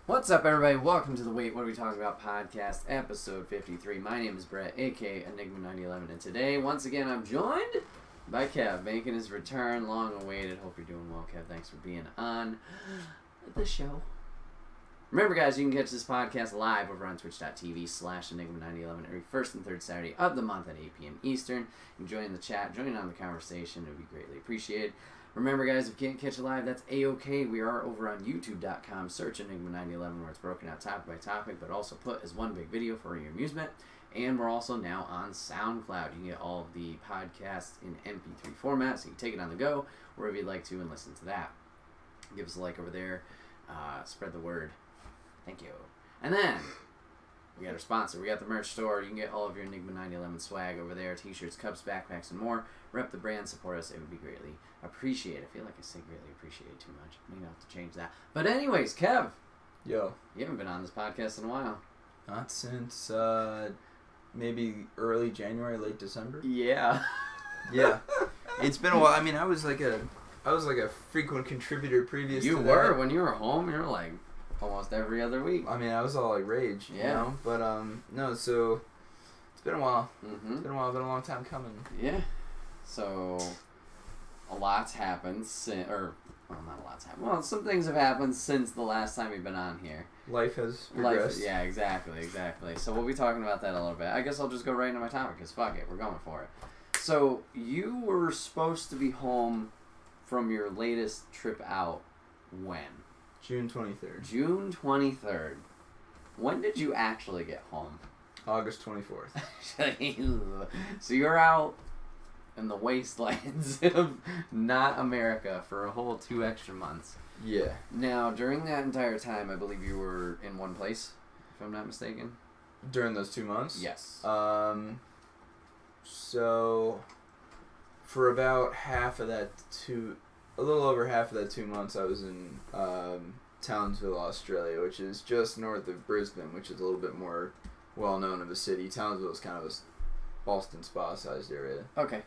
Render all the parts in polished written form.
What's up, everybody? Welcome to the Wait, What Are We Talking About podcast, episode 53. My name is Brett, aka Enigma9011, and today, once again, I'm joined by Kev, making his return, long awaited. Hope you're doing well, Kev. Thanks for being on the show. Remember, guys, you can catch this podcast live over on twitch.tv/Enigma9011 every first and third Saturday of the month at 8 p.m. Eastern. You can join the chat, join in on the conversation. It would be greatly appreciated. Remember, guys, if you can't catch it live, that's A-OK. We are over on YouTube.com. Search Enigma9011 where it's broken out topic by topic, but also put as one big video for your amusement. And we're also now on SoundCloud. You can get all of the podcasts in MP3 format, so you can take it on the go wherever you'd like to and listen to that. Give us a like over there. Spread the word. Thank you. And then we got our sponsor. We got the merch store. You can get all of your Enigma 911 swag over there. T-shirts, cups, backpacks, and more. Rep the brand. Support us. It would be greatly appreciated. I feel like I say greatly appreciated too much. Maybe I'll have to change that. But anyways, Kev. Yo. You haven't been on this podcast in a while. Not since maybe early January, late December. Yeah. Yeah. It's been a while. I mean, I was like a frequent contributor previous to that. You were. When you were home, you were like almost every other week. I mean, I was all like rage, you know? But, no, so it's been a while. Mm-hmm. It's been a while. It's been a long time coming. Yeah. So a lot's happened since, well, not a lot's happened. Well, some things have happened since the last time you've been on here. Life has progressed. Yeah, exactly. So we'll be talking about that a little bit. I guess I'll just go right into my topic, because fuck it, we're going for it. So you were supposed to be home from your latest trip out when? June 23rd. June 23rd. When did you actually get home? August 24th. So you're out in the wastelands of not America for a whole 2 extra months. Yeah. Now, during that entire time, I believe you were in one place, if I'm not mistaken. During those 2 months? Yes. So for about a little over half of that 2 months, I was in Townsville, Australia, which is just north of Brisbane, which is a little bit more well-known of a city. Townsville is kind of a Boston Spa-sized area. Okay,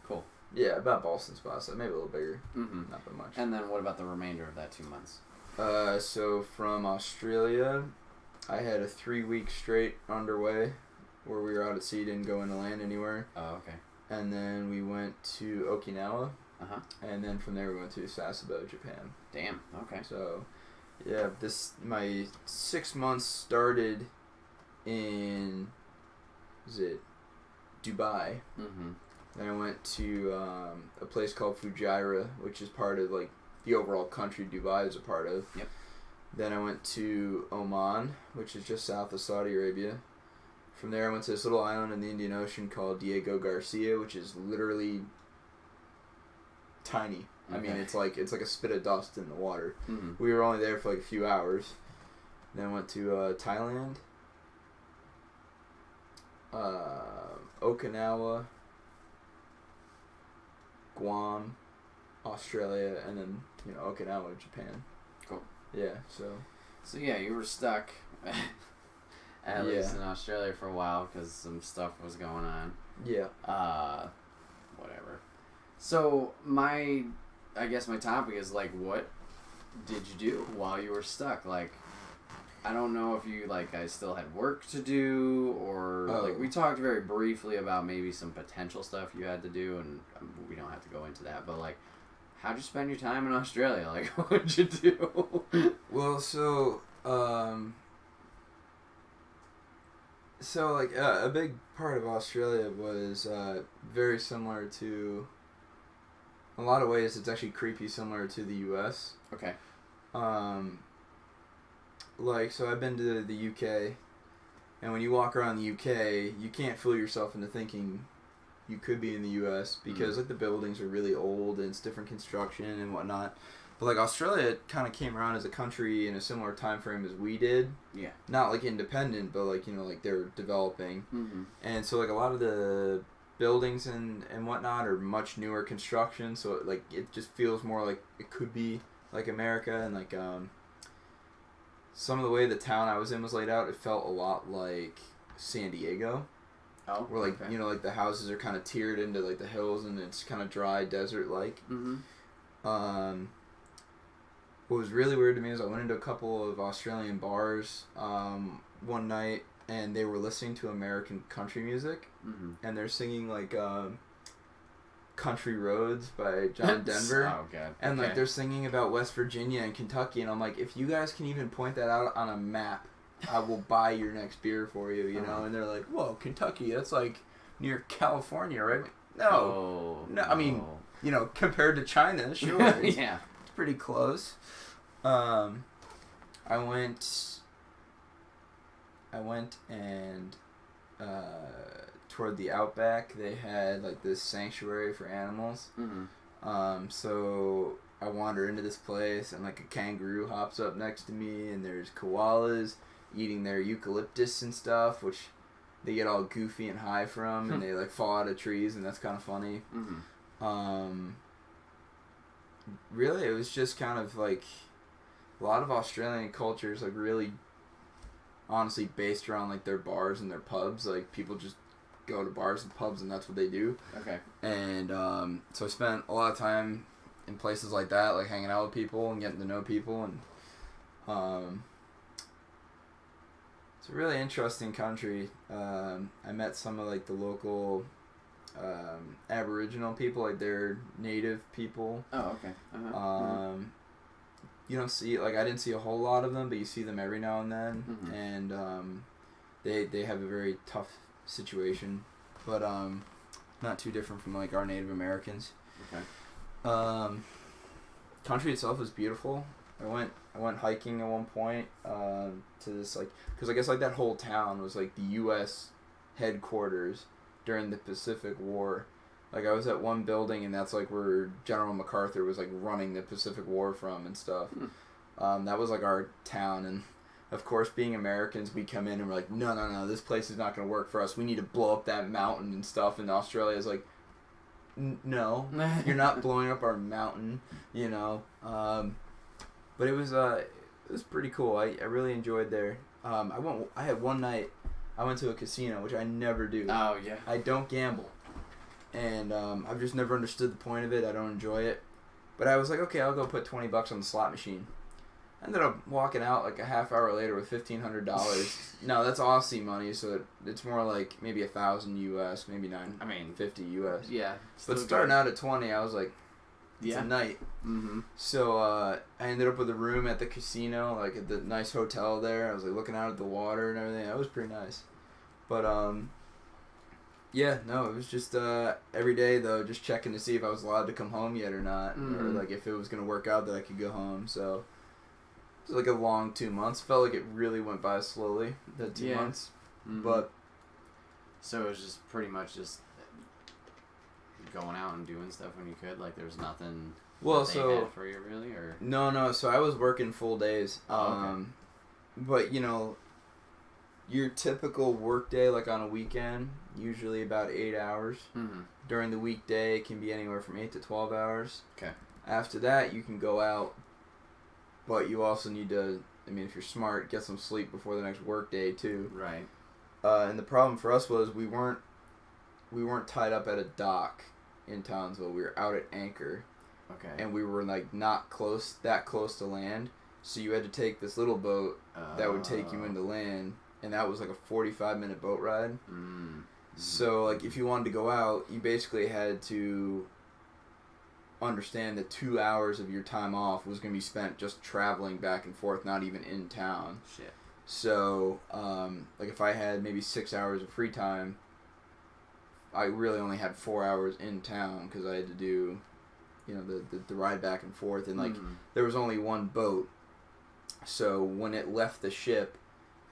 cool. Yeah, about Boston Spa-sized, maybe a little bigger, not that much. And then what about the remainder of that 2 months? So from Australia, I had a 3-week straight underway where we were out at sea, didn't go into land anywhere. Oh, okay. And then we went to Okinawa. Uh-huh. And then from there we went to Sasebo, Japan. Damn, okay. So, yeah, my 6 months started in, Dubai. Mm-hmm. Then I went to a place called Fujairah, which is part of, like, the overall country Dubai is a part of. Yep. Then I went to Oman, which is just south of Saudi Arabia. From there I went to this little island in the Indian Ocean called Diego Garcia, which is literally tiny. Okay. I mean, it's like a spit of dust in the water. Mm-hmm. We were only there for like a few hours. Then I went to Thailand, Okinawa, Guam, Australia, and then, Okinawa, Japan. Cool. Yeah, so yeah, you were stuck at least in Australia for a while because some stuff was going on. Yeah. Whatever. So I guess my topic is, like, what did you do while you were stuck? Like, I don't know if you, like, guys still had work to do, or, like, we talked very briefly about maybe some potential stuff you had to do, and we don't have to go into that, but, like, how'd you spend your time in Australia? Like, what'd you do? Well, a big part of Australia was very similar to, in a lot of ways, it's actually creepy similar to the U.S. Okay. So I've been to the UK, and when you walk around the UK, you can't fool yourself into thinking you could be in the U.S. because, like, the buildings are really old and it's different construction and whatnot. But, like, Australia kind of came around as a country in a similar time frame as we did. Yeah. Not, like, independent, but, like, like, they're developing. Mm-hmm. And so, like, a lot of the buildings and whatnot are much newer construction, so, like, it just feels more like it could be, like, America. And, like, some of the way the town I was in was laid out, it felt a lot like San Diego. Oh, where, like, like, the houses are kind of tiered into, like, the hills, and it's kind of dry, desert-like. Mm-hmm. what was really weird to me is I went into a couple of Australian bars one night, and they were listening to American country music, and they're singing like Country Roads by John Denver. Oh god. And like they're singing about West Virginia and Kentucky, and I'm like, if you guys can even point that out on a map, I will buy your next beer for you, you know? And they're like, whoa, Kentucky, that's like near California, right? No. No, I mean, you know, compared to China, sure. Yeah. It's pretty close. I went and toward the outback, they had like this sanctuary for animals. So I wander into this place, and like a kangaroo hops up next to me, and there's koalas eating their eucalyptus and stuff, which they get all goofy and high from, and they like fall out of trees, and that's kind of funny. Really, it was just kind of like a lot of Australian cultures, like really honestly based around like their bars and their pubs. Like people just go to bars and pubs, and that's what they do. Okay. And so I spent a lot of time in places like that, like hanging out with people and getting to know people, and it's a really interesting country. I met some of like the local Aboriginal people, like they're native people. Oh, okay. You don't see, like, I didn't see a whole lot of them, but you see them every now and then, and they have a very tough situation, but not too different from like our Native Americans. Okay. Country itself is beautiful. I went hiking at one point to this, like, because I guess like that whole town was like the U.S. headquarters during the Pacific War. Like, I was at one building, and that's like where General MacArthur was like running the Pacific War from and stuff. That was like our town, and of course, being Americans, we come in and we're like, no, this place is not going to work for us. We need to blow up that mountain and stuff. And Australia is like, no, you're not blowing up our mountain, you know. But it was pretty cool. I really enjoyed there. I had one night, I went to a casino, which I never do. Oh, yeah. I don't gamble. And I've just never understood the point of it. I don't enjoy it. But I was like, okay, I'll go put $20 on the slot machine. I ended up walking out like a half hour later with $1,500. No, that's Aussie money, so it's more like maybe $1,000 US, maybe $950 US. Yeah. But starting out at 20, I was like, it's a night. So I ended up with a room at the casino, like at the nice hotel there. I was like looking out at the water and everything. That was pretty nice. But yeah, no, it was just every day though, just checking to see if I was allowed to come home yet or not, or like if it was gonna work out that I could go home. So it was like a long 2 months. Felt like it really went by slowly, that 2 months. But so it was just pretty much just going out and doing stuff when you could. Like there was nothing. Well, that they so had for you really, or no. So I was working full days. Okay. But you know, your typical work day, like on a weekend, usually about 8 hours. During the weekday, it can be anywhere from 8 to 12 hours. Okay. After that, you can go out, but you also need to, I mean, if you're smart, get some sleep before the next work day too. Right. And the problem for us was we weren't tied up at a dock in Townsville. We were out at anchor. Okay. And we were like not that close to land, so you had to take this little boat that would take you into land, and that was like a 45-minute boat ride. So like if you wanted to go out, you basically had to understand that 2 hours of your time off was going to be spent just traveling back and forth, not even in town. Shit. So like if I had maybe 6 hours of free time, I really only had 4 hours in town because I had to do, you know, the ride back and forth, and like there was only one boat, so when it left the ship,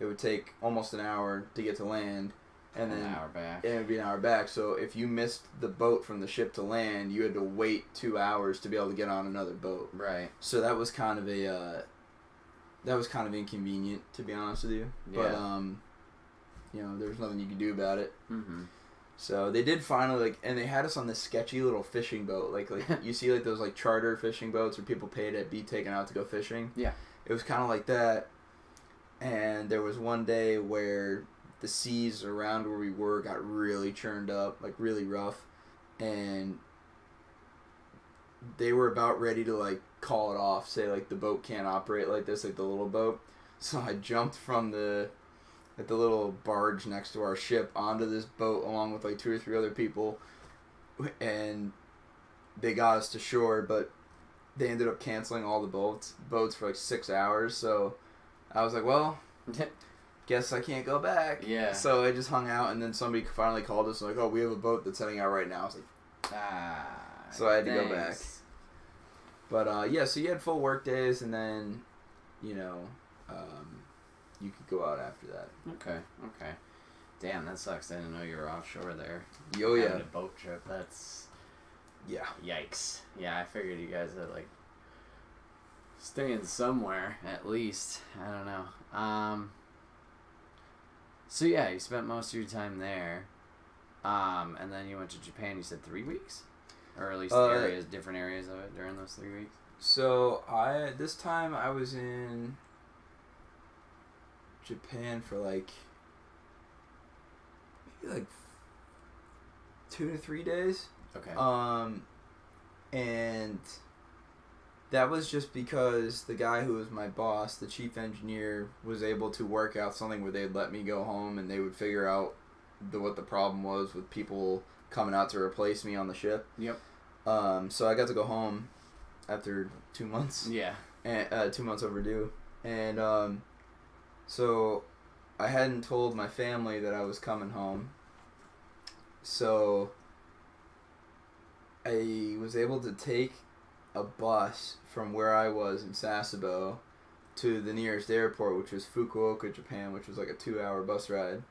it would take almost an hour to get to land, and then an hour back. And it would be an hour back. So if you missed the boat from the ship to land, you had to wait 2 hours to be able to get on another boat. Right. So that was kind of inconvenient, to be honest with you. Yeah. But you know, there was nothing you could do about it. So they did finally, like, and they had us on this sketchy little fishing boat. Like you see, like, those, like, charter fishing boats where people pay to be taken out to go fishing. Yeah. It was kind of like that. And there was one day where the seas around where we were got really churned up, like, really rough. And they were about ready to like call it off, say like the boat can't operate like this, like the little boat. So I jumped from the little barge next to our ship onto this boat along with like 2 or 3 other people, and they got us to shore, but they ended up canceling all the boats for like 6 hours. So I was like, well, guess I can't go back. Yeah. So I just hung out, and then somebody finally called us and like, oh, we have a boat that's heading out right now. I was like, so I had to go back. But yeah, so you had full work days, and then, you know, you could go out after that. Okay. Damn, that sucks. I didn't know you were offshore there. Oh yeah. Having a boat trip. That's. Yeah. Yikes. Yeah, I figured you guys had like staying somewhere at least. I don't know. So yeah, you spent most of your time there. And then you went to Japan. You said 3 weeks, or at least different areas of it during those 3 weeks. So this time I was in Japan for like maybe like 2 to 3 days. Okay. And that was just because the guy who was my boss, the chief engineer, was able to work out something where they'd let me go home and they would figure out what the problem was with people coming out to replace me on the ship. Yep. So I got to go home after 2 months. Yeah. And 2 months overdue. And so I hadn't told my family that I was coming home. So I was able to take a bus from where I was in Sasebo to the nearest airport, which was Fukuoka, Japan, which was like a 2-hour bus ride.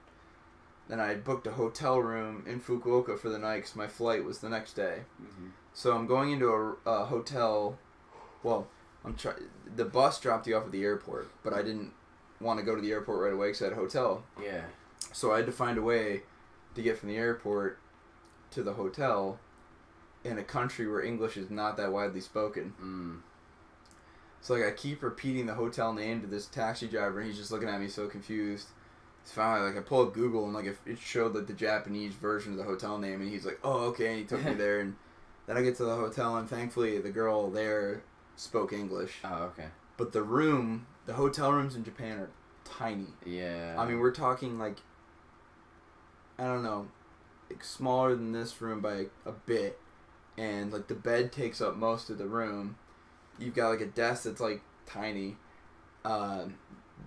Then I booked a hotel room in Fukuoka for the night because my flight was the next day. Mm-hmm. So I'm going into a hotel. Well, the bus dropped you off at the airport, but I didn't want to go to the airport right away because I had a hotel. Yeah. So I had to find a way to get from the airport to the hotel in a country where English is not that widely spoken. Mm. So like I keep repeating the hotel name to this taxi driver, and he's just looking at me so confused. So finally, like I pull up Google, and like it showed like the Japanese version of the hotel name, and he's like, "Oh, okay," and he took me there, and then I get to the hotel, and thankfully the girl there spoke English. Oh, okay. But the hotel rooms in Japan are tiny. Yeah. I mean, we're talking like, I don't know, like smaller than this room by a bit, and like the bed takes up most of the room. You've got like a desk that's like tiny.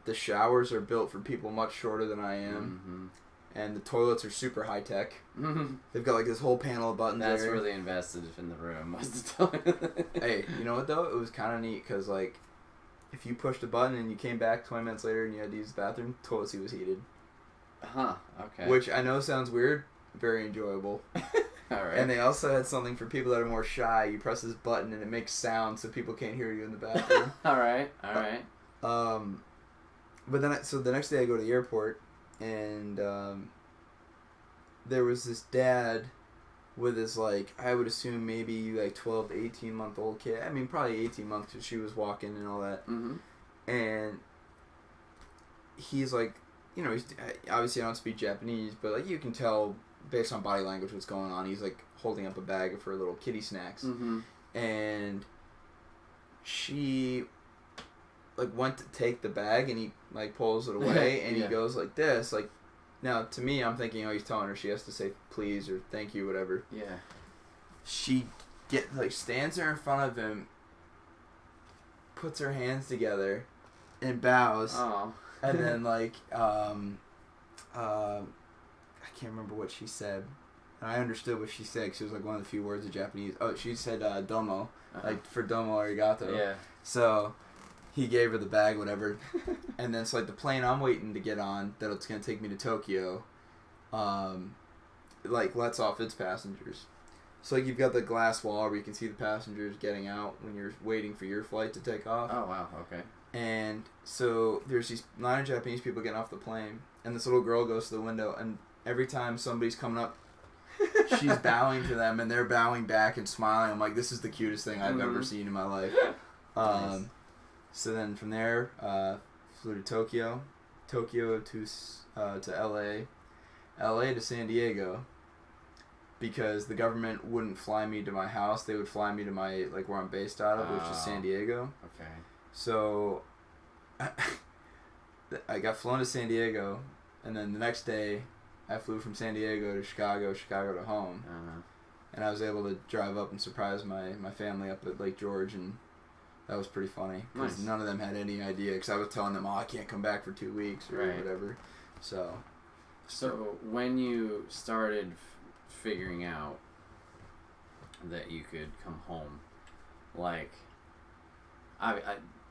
The showers are built for people much shorter than I am, and the toilets are super high tech. Mm-hmm. They've got like this whole panel of buttons. That's there. where they invested in the room. Was the toilet. Hey, you know what though? It was kind of neat because like, if you pushed a button and you came back 20 minutes later and you had to use the bathroom, toilet seat was heated. Huh. Okay. Which I know sounds weird, very enjoyable. All right. And they also had something for people that are more shy. You press this button and it makes sound so people can't hear you in the bathroom. All right. But then, so the next day I go to the airport, and there was this dad with his, like, I would assume maybe, like, 12 to 18-month-old kid. I mean, probably 18 months because she was walking and all that. Mm-hmm. And he's, like, you know, he's obviously I don't speak Japanese, but, like, you can tell based on body language what's going on. He's, like, holding up a bag of her little kitty snacks. Mm-hmm. And she, like, went to take the bag, and he, like, pulls it away, and he goes like this, like, now, to me, I'm thinking, oh, he's telling her she has to say please or thank you, whatever. Yeah. She stands there in front of him, puts her hands together, and bows. Oh. And then, like, I can't remember what she said. And I understood what she said, because it was, like, one of the few words of Japanese. Oh, she said domo, like, for domo arigato. Yeah. So he gave her the bag, whatever. And then, so, like, the plane I'm waiting to get on, that it's going to take me to Tokyo, like, lets off its passengers. So, like, you've got the glass wall where you can see the passengers getting out when you're waiting for your flight to take off. Oh, wow, okay. And so there's these line of Japanese people getting off the plane, and this little girl goes to the window, and every time somebody's coming up, she's bowing to them, and they're bowing back and smiling. I'm like, this is the cutest thing I've ever seen in my life. Nice. So then from there, flew to Tokyo to LA to San Diego, because the government wouldn't fly me to my house. They would fly me to my, like, where I'm based out of, which is San Diego. Okay. So I got flown to San Diego, and then the next day I flew from San Diego to Chicago to home. And I was able to drive up and surprise my family up at Lake George, and that was pretty funny. Because none of them had any idea, because I was telling them, I can't come back for 2 weeks or whatever. So when you started figuring out that you could come home, like,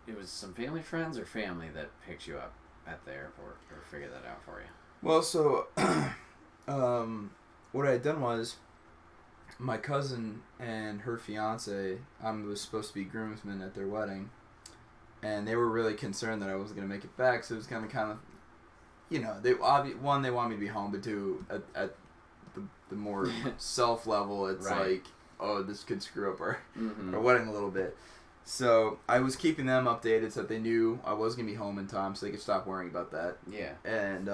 it was some family friends or family that picked you up at the airport or figured that out for you? Well, so what I had done was my cousin and her fiance, I was supposed to be groomsmen at their wedding, and they were really concerned that I wasn't going to make it back, so it was kind of, you know, they wanted me to be home, but two, at the more self level, it's like, oh, this could screw up our wedding a little bit. So I was keeping them updated so that they knew I was going to be home in time, so they could stop worrying about that. Yeah. And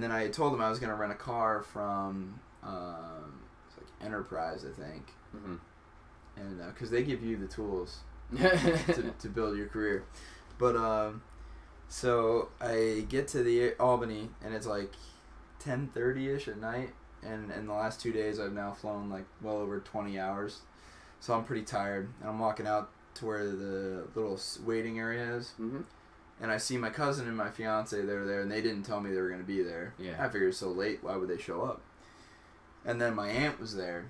then I had told them I was going to rent a car from it's like Enterprise, I think. Mm-hmm. And because they give you the tools to build your career. But so I get to the Albany, and it's like 10:30ish at night, and in the last 2 days I've now flown like well over 20 hours, so I'm pretty tired, and I'm walking out to where the little waiting area is, and I see my cousin and my fiance, they're there, and they didn't tell me they were going to be there. I figured it's so late, why would they show up? And then my aunt was there,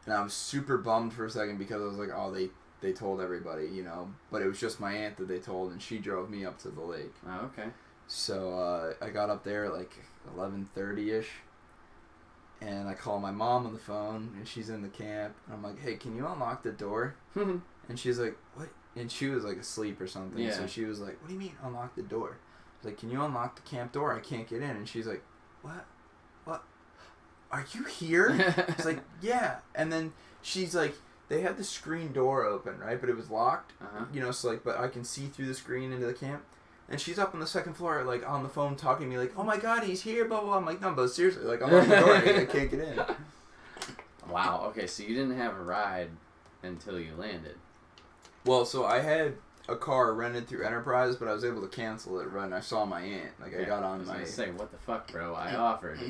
and I was super bummed for a second, because I was like, oh, they told everybody, you know, but it was just my aunt that they told, and she drove me up to the lake. Oh, okay. So I got up there at like 11:30ish, and I call my mom on the phone, and she's in the camp, and I'm like, hey, can you unlock the door? And she's like, what? And she was like asleep or something, so she was like, what do you mean unlock the door? I was like, can you unlock the camp door? I can't get in. And she's like, what? Are you here? It's like, yeah. And then she's like, they had the screen door open, right? But it was locked, you know, so like, but I can see through the screen into the camp. And she's up on the second floor, like, on the phone talking to me, like, oh my God, he's here, blah, blah, blah. I'm like, no, but seriously, like, I'm on the door, I can't get in. Wow, okay, so you didn't have a ride until you landed. Well, so I had a car rented through Enterprise, but I was able to cancel it when I saw my aunt. Like, I got on I was my... gonna say, what the fuck, bro? I offered.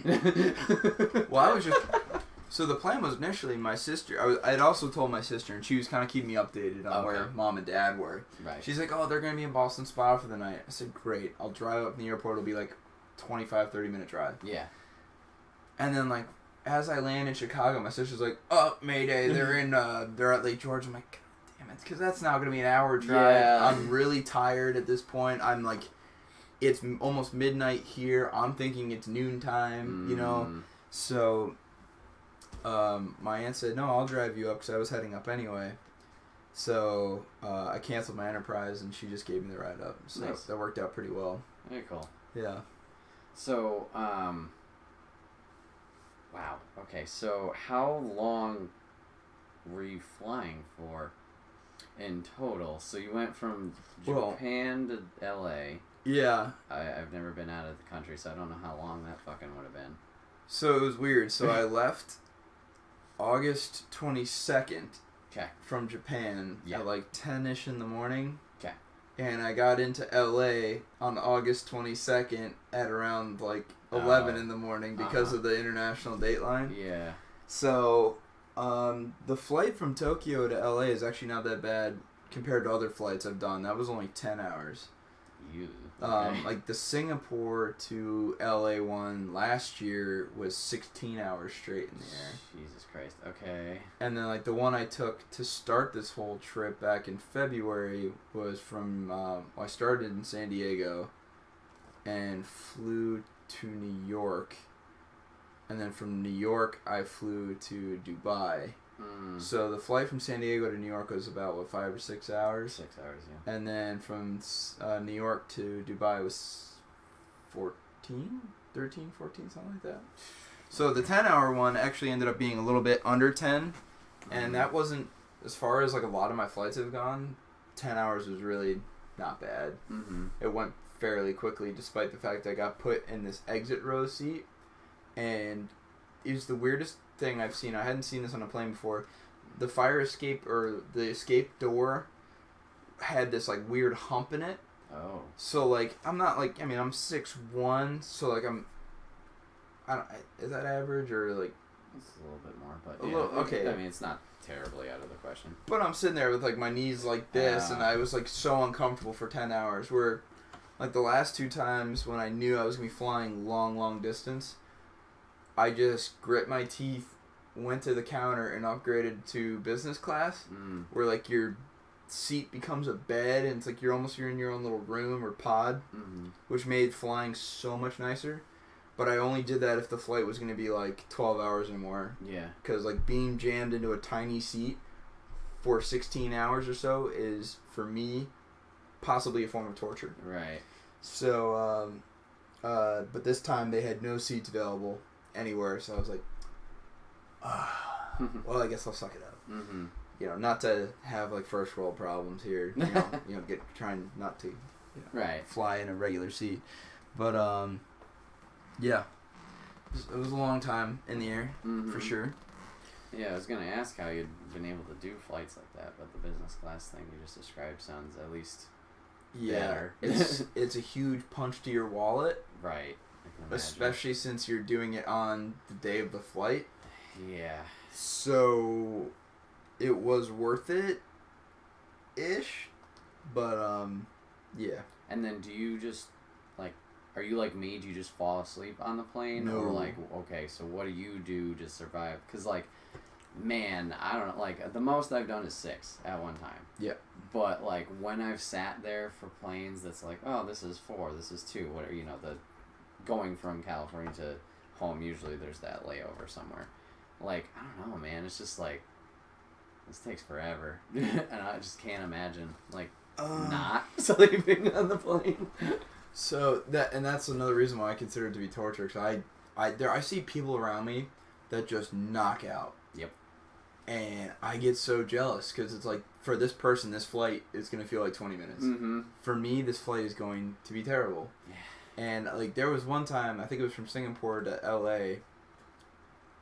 Well, I was just... So the plan was initially my sister... I had also told my sister, and she was kind of keeping me updated on where mom and dad were. Right. She's like, oh, they're going to be in Boston Spa for the night. I said, great. I'll drive up from the airport. It'll be like 25, 30-minute drive. Yeah. And then, like, as I land in Chicago, my sister's like, oh, Mayday, they're at Lake George. I'm like, God damn it, because that's now going to be an hour drive. Yeah. I'm really tired at this point. I'm like, it's almost midnight here. I'm thinking it's noontime, you know? So... my aunt said, no, I'll drive you up, because I was heading up anyway. So I canceled my Enterprise, and she just gave me the ride up. So that worked out pretty well. Very cool. Yeah. So, wow. Okay, so how long were you flying for in total? So you went from Japan to LA. Yeah. I've never been out of the country, so I don't know how long that fucking would have been. So it was weird. So I left August 22nd from Japan at like 10-ish in the morning. Okay. And I got into LA on August 22nd at around like 11 in the morning because of the international date line. Yeah. So the flight from Tokyo to LA is actually not that bad compared to other flights I've done. That was only 10 hours. Okay. Like the Singapore to LA one last year was 16 hours straight in the air. Jesus Christ. Okay. And then like the one I took to start this whole trip back in February was from I started in San Diego and flew to New York, and then from New York I flew to Dubai. So the flight from San Diego to New York was about 5 or 6 hours. 6 hours, yeah. And then from New York to Dubai was 13, 14, something like that. So the 10-hour one actually ended up being a little bit under 10, and that wasn't, as far as like a lot of my flights have gone, 10 hours was really not bad. It went fairly quickly, despite the fact I got put in this exit row seat, and is the weirdest thing I've seen. I hadn't seen this on a plane before. The fire escape or the escape door had this like weird hump in it. Oh. So like I'm not like I'm 6'1", so like is that average or like It's a little bit more, but okay. I mean, it's not terribly out of the question. But I'm sitting there with like my knees like this, and I was like so uncomfortable for 10 hours. Where like the last 2 times when I knew I was gonna be flying long distance, I just grit my teeth, went to the counter, and upgraded to business class, where like your seat becomes a bed, and it's like you're in your own little room or pod, which made flying so much nicer. But I only did that if the flight was going to be like 12 hours or more. Yeah. Because like being jammed into a tiny seat for 16 hours or so is, for me, possibly a form of torture. Right. So, but this time they had no seats available anywhere, so I was like, well, I guess I'll suck it up. Mm-hmm. You know, not to have like first world problems here. Trying not to, fly in a regular seat, but yeah, it was a long time in the air, for sure. Yeah, I was going to ask how you'd been able to do flights like that, but the business class thing you just described sounds at least better. It's a huge punch to your wallet. Right. Especially since you're doing it on the day of the flight. Yeah. So, it was worth it-ish, but, yeah. And then do you just, like, are you like me? Do you just fall asleep on the plane? No. Or like, okay, so what do you do to survive? Because, like, man, I don't know. Like, the most I've done is 6 at one time. Yeah. But, like, when I've sat there for planes that's like, oh, this is 4, this is 2, whatever, the going from California to home, usually there's that layover somewhere. Like, I don't know, man. It's just like, this takes forever. And I just can't imagine, like, not sleeping on the plane. So that's another reason why I consider it to be torture. Cause I see people around me that just knock out. Yep. And I get so jealous because it's like, for this person, this flight is gonna feel like 20 minutes. Mm-hmm. For me, this flight is going to be terrible. Yeah. And like there was one time, I think it was from Singapore to LA.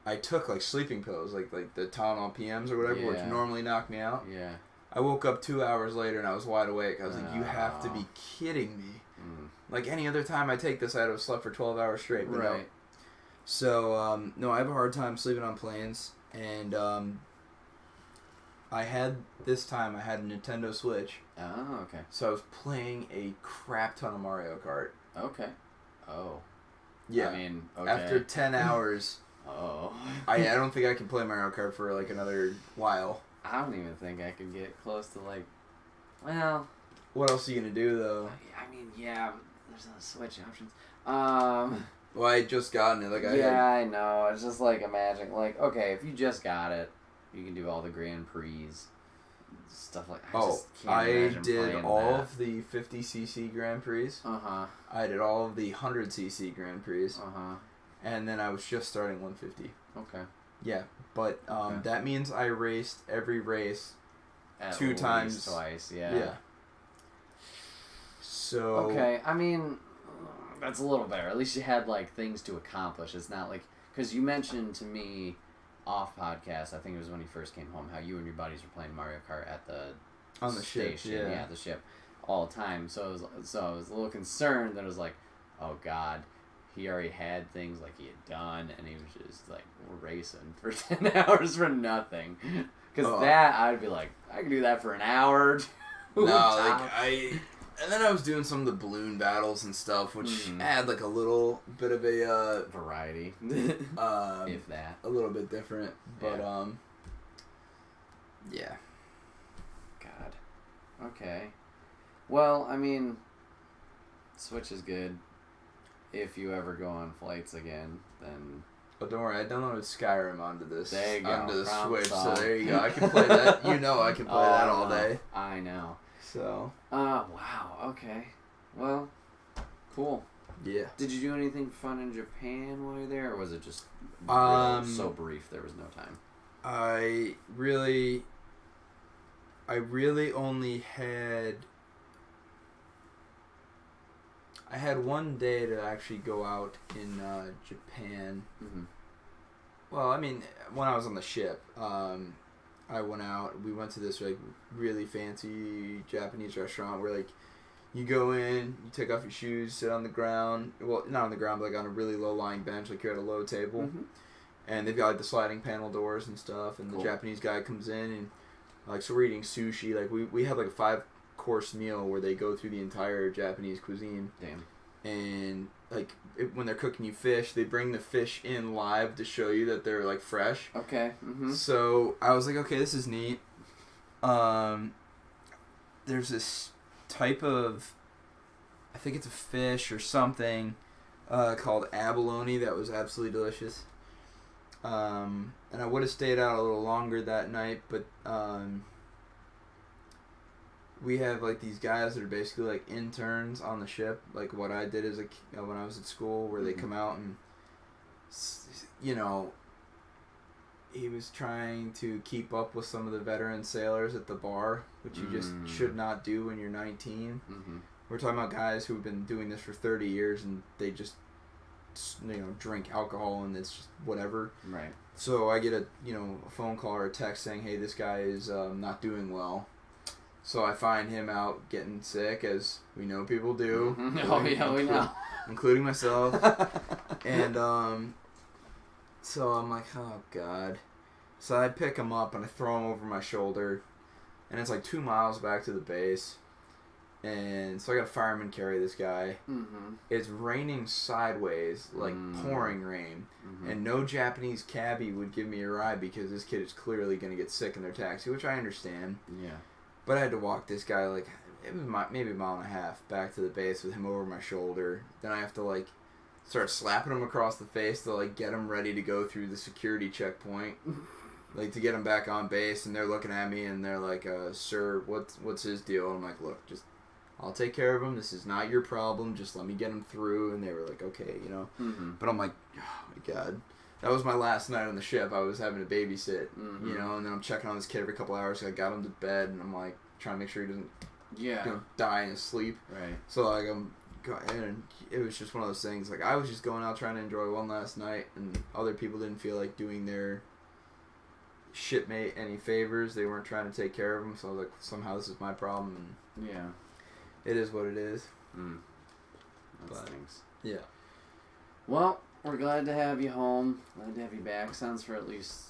I took like sleeping pills, like the Tylenol PMs or whatever, which normally knock me out. Yeah. I woke up 2 hours later and I was wide awake. I was like, you have to be kidding me. Like any other time I take this, I'd have slept for 12 hours straight. But right. No. So, no, I have a hard time sleeping on planes. And I had a Nintendo Switch. Oh, okay. So I was playing a crap ton of Mario Kart. Okay. Oh. Yeah. I mean, okay. After 10 hours, I don't think I can play Mario Kart for like another while. I don't even think I could get close to like, well. What else are you going to do though? I mean, yeah, there's no Switch options. Well, I just gotten it. Like I know. It's just like, imagine, like, okay, if you just got it, you can do all the Grand Prix, stuff like that. I did all of the 50cc Grand Prix. Uh-huh. I did all of the 100cc Grand Prix. Uh-huh. And then I was just starting 150. Okay. Yeah, but that means I raced every race at 2 times. Twice, yeah. Yeah. So. Okay, I mean, that's a little better. At least you had, like, things to accomplish. It's not like, because you mentioned to me off podcast, I think it was when you first came home, how you and your buddies were playing Mario Kart at the station. Ship, yeah, the ship, all the time. So I was a little concerned that it was like, oh God, he already had things like he had done, and he was just like racing for 10 hours for nothing. Because that, I'd be like, I could do that for an hour. And then I was doing some of the balloon battles and stuff, which add like a little bit of a variety, if that, a little bit different. But yeah. God. Okay. Well, I mean, Switch is good. If you ever go on flights again, then. But don't worry, I downloaded Skyrim onto this. There you go. Onto the Switch, so there you go. I can play that. I can play that all day. I know. So. Wow. Okay. Well, cool. Yeah. Did you do anything fun in Japan while you're there, or was it just so brief there was no time? I really only had. I had one day to actually go out in Japan, Well, I mean, when I was on the ship, I went out. We went to this like really fancy Japanese restaurant where like you go in, you take off your shoes, sit on the ground. Well, not on the ground, but like on a really low lying bench, like you're at a low table. Mm-hmm. And they've got like the sliding panel doors and stuff. And Cool. the Japanese guy comes in and like so we're eating sushi. Like we have like a 5-course meal where they go through the entire Japanese cuisine. Damn. And like when they're cooking you fish, they bring the fish in live to show you that they're like fresh. Okay. Mm-hmm. So I was like, okay, this is neat. There's this type of, I think it's a fish or something, called abalone that was absolutely delicious. And I would have stayed out a little longer that night, but we have like these guys that are basically like interns on the ship, like what I did as when I was at school, where they come out and he was trying to keep up with some of the veteran sailors at the bar, which you just should not do when you're 19. Mm-hmm. We're talking about guys who've been doing this for 30 years and they just drink alcohol and it's just whatever. Right. So I get a phone call or a text saying, hey, this guy is not doing well. So I find him out getting sick, as we know people do. Mm-hmm. Oh yeah, we know. Including myself. And so I'm like, oh God. So I pick him up and I throw him over my shoulder. And it's like 2 miles back to the base. And so I got a fireman carry this guy. Mm-hmm. It's raining sideways, like pouring rain. Mm-hmm. And no Japanese cabbie would give me a ride because this kid is clearly going to get sick in their taxi, which I understand. Yeah. But I had to walk this guy, like, it was maybe a mile and a half back to the base with him over my shoulder. Then I have to, like, start slapping him across the face to, like, get him ready to go through the security checkpoint. Like, to get him back on base. And they're looking at me and they're like, sir, what's his deal? And I'm like, look, just, I'll take care of him. This is not your problem. Just let me get him through. And they were like, okay, Mm-hmm. But I'm like, oh, my God. That was my last night on the ship. I was having to babysit, Mm-hmm. and then I'm checking on this kid every couple hours. So I got him to bed, and I'm like trying to make sure he doesn't, die in his sleep. Right. So like and it was just one of those things. Like I was just going out trying to enjoy one last night, and other people didn't feel like doing their shipmate any favors. They weren't trying to take care of him. So I was like, somehow this is my problem, and Yeah. it is what it is. That But, stinks. Yeah. Well, we're glad to have you home. Glad to have you back. Sounds for at least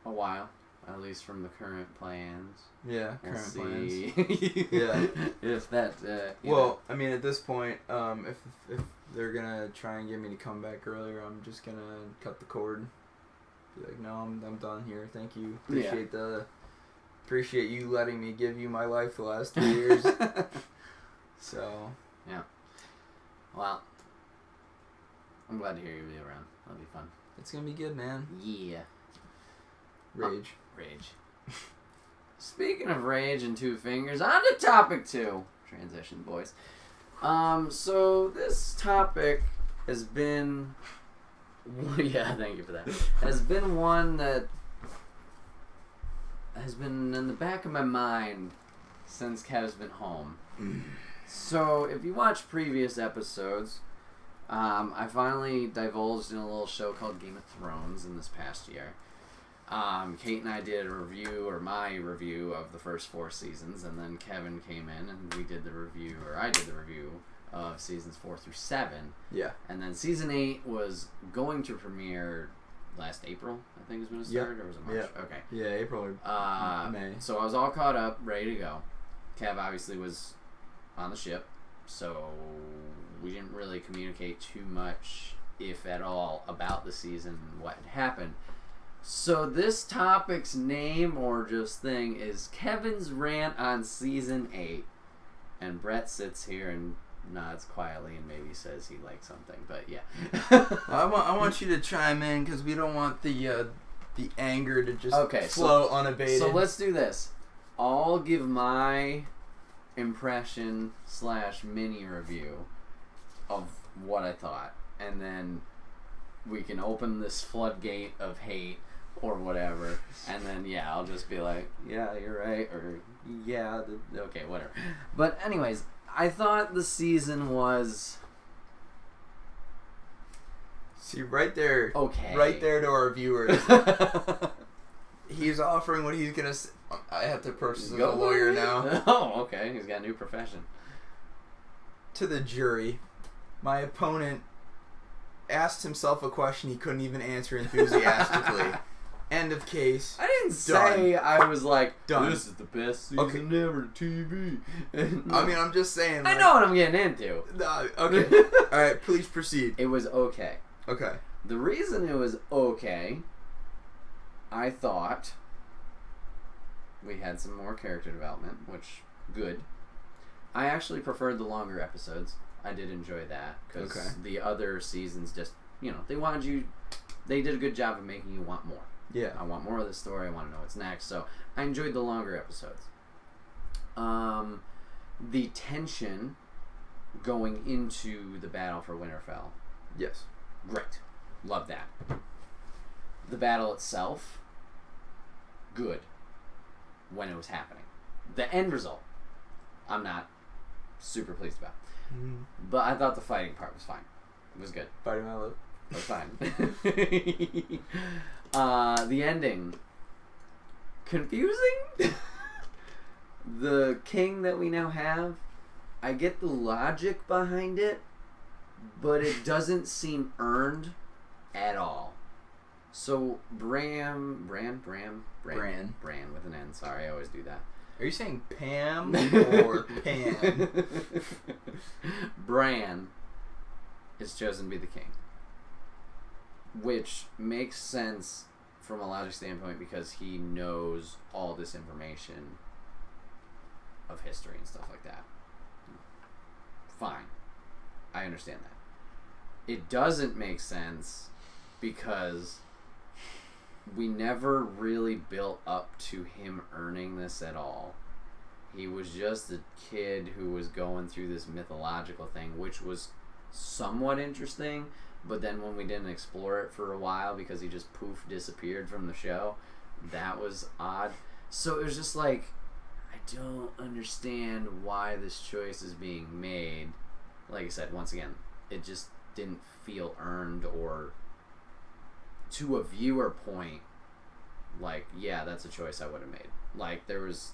a while. At least from the current plans. Yeah. We'll Current see. plans. Yeah. If that. Well, I mean, at this point, if they're gonna try and get me to come back earlier, I'm just gonna cut the cord. Be like, no, I'm done here. Thank you. Appreciate you letting me give you my life the last 2 years. So. Yeah. Well, I'm glad to hear you'll be around. That'll be fun. It's gonna be good, man. Yeah. Rage. Rage. Speaking of rage and 2 fingers, on to topic 2. Transition, boys. So this topic has been... yeah, thank you for that. Has been one that has been in the back of my mind since Kev's been home. So, if you watch previous episodes, I finally divulged in a little show called Game of Thrones in this past year. Kate and I did a review, or my review, of the first 4 seasons, and then Kevin came in and we did the review, or I did the review of seasons 4 through 7. Yeah. And then season 8 was going to premiere last April, I think is when it started, or was it March? Yeah. Okay. Yeah, April or May. So I was all caught up, ready to go. Kev obviously was on the ship, so we didn't really communicate too much, if at all, about the season and what had happened. So this topic's name, or just thing, is Kevin's Rant on Season 8. And Brett sits here and nods quietly and maybe says he likes something, but yeah. I want you to chime in because we don't want the anger to just so flow unabated. So let's do this. I'll give my impression / mini review of what I thought, and then we can open this floodgate of hate or whatever, and then I'll just be like, yeah, you're right, or yeah, okay, whatever. But anyways, I thought the season was See, right there. Okay. Right there to our viewers. He's offering what he's gonna say. I have to approach this as a lawyer now. Oh, okay. He's got a new profession. To the jury, my opponent asked himself a question he couldn't even answer enthusiastically. End of case. I didn't say I was like, Done. this is the best season ever TV. I mean, I'm just saying. I Like, know what I'm getting into. Okay. Alright, please proceed. It was okay. Okay. The reason it was okay, I thought we had some more character development, which, good. I actually preferred the longer episodes. I did enjoy that, because the other seasons just, they did a good job of making you want more. Yeah. I want more of the story. I want to know what's next. So I enjoyed the longer episodes. The tension going into the battle for Winterfell. Yes. Great. Love that. The battle itself, good. When it was happening. The end result, I'm not super pleased about. Mm. But I thought the fighting part was fine. It was good. Fighting my lip. It was fine. The ending, confusing. The king that we now have, I get the logic behind it, but it doesn't seem earned at all. So Bran with an N. Sorry, I always do that. Are you saying Pam or Pan? Bran is chosen to be the king, which makes sense from a logic standpoint because he knows all this information of history and stuff like that. Fine. I understand that. It doesn't make sense because we never really built up to him earning this at all. He was just a kid who was going through this mythological thing, which was somewhat interesting, but then when we didn't explore it for a while because he just poof disappeared from the show, that was odd. So it was just like, I don't understand why this choice is being made. Like I said, once again, it just didn't feel earned, or to a viewer point, like, yeah, that's a choice I would have made. Like, there was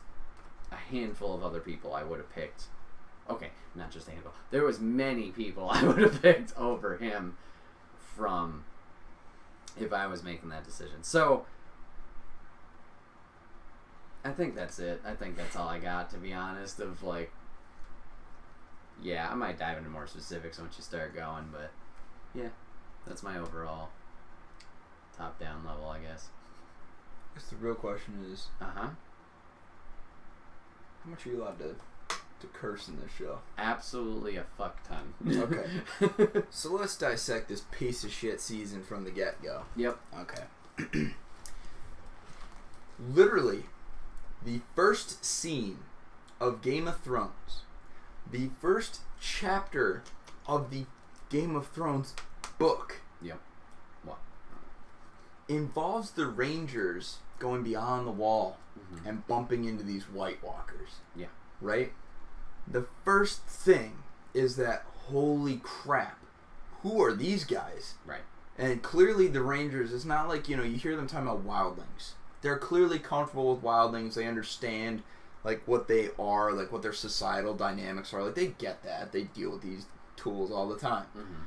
a handful of other people I would have picked. Okay, not just a handful. There was many people I would have picked over him from if I was making that decision. So I think that's it. I think that's all I got, to be honest, of like, yeah, I might dive into more specifics once you start going, but yeah, that's my overall top-down level, I guess. I guess the real question is, Uh-huh. how much are you allowed to curse in this show? Absolutely a fuck ton. Okay. So let's dissect this piece of shit season from the get-go. Yep. Okay. Literally, the first scene of Game of Thrones, the first chapter of the Game of Thrones book, Yep. What? involves the Rangers going beyond the wall Mm-hmm. and bumping into these White Walkers. Yeah. Right? The first thing is that, holy crap, who are these guys? Right. And clearly the Rangers, it's not like, you hear them talking about wildlings. They're clearly comfortable with wildlings. They understand, like, what they are, like, what their societal dynamics are. Like, they get that. They deal with these tools all the time. Mm-hmm.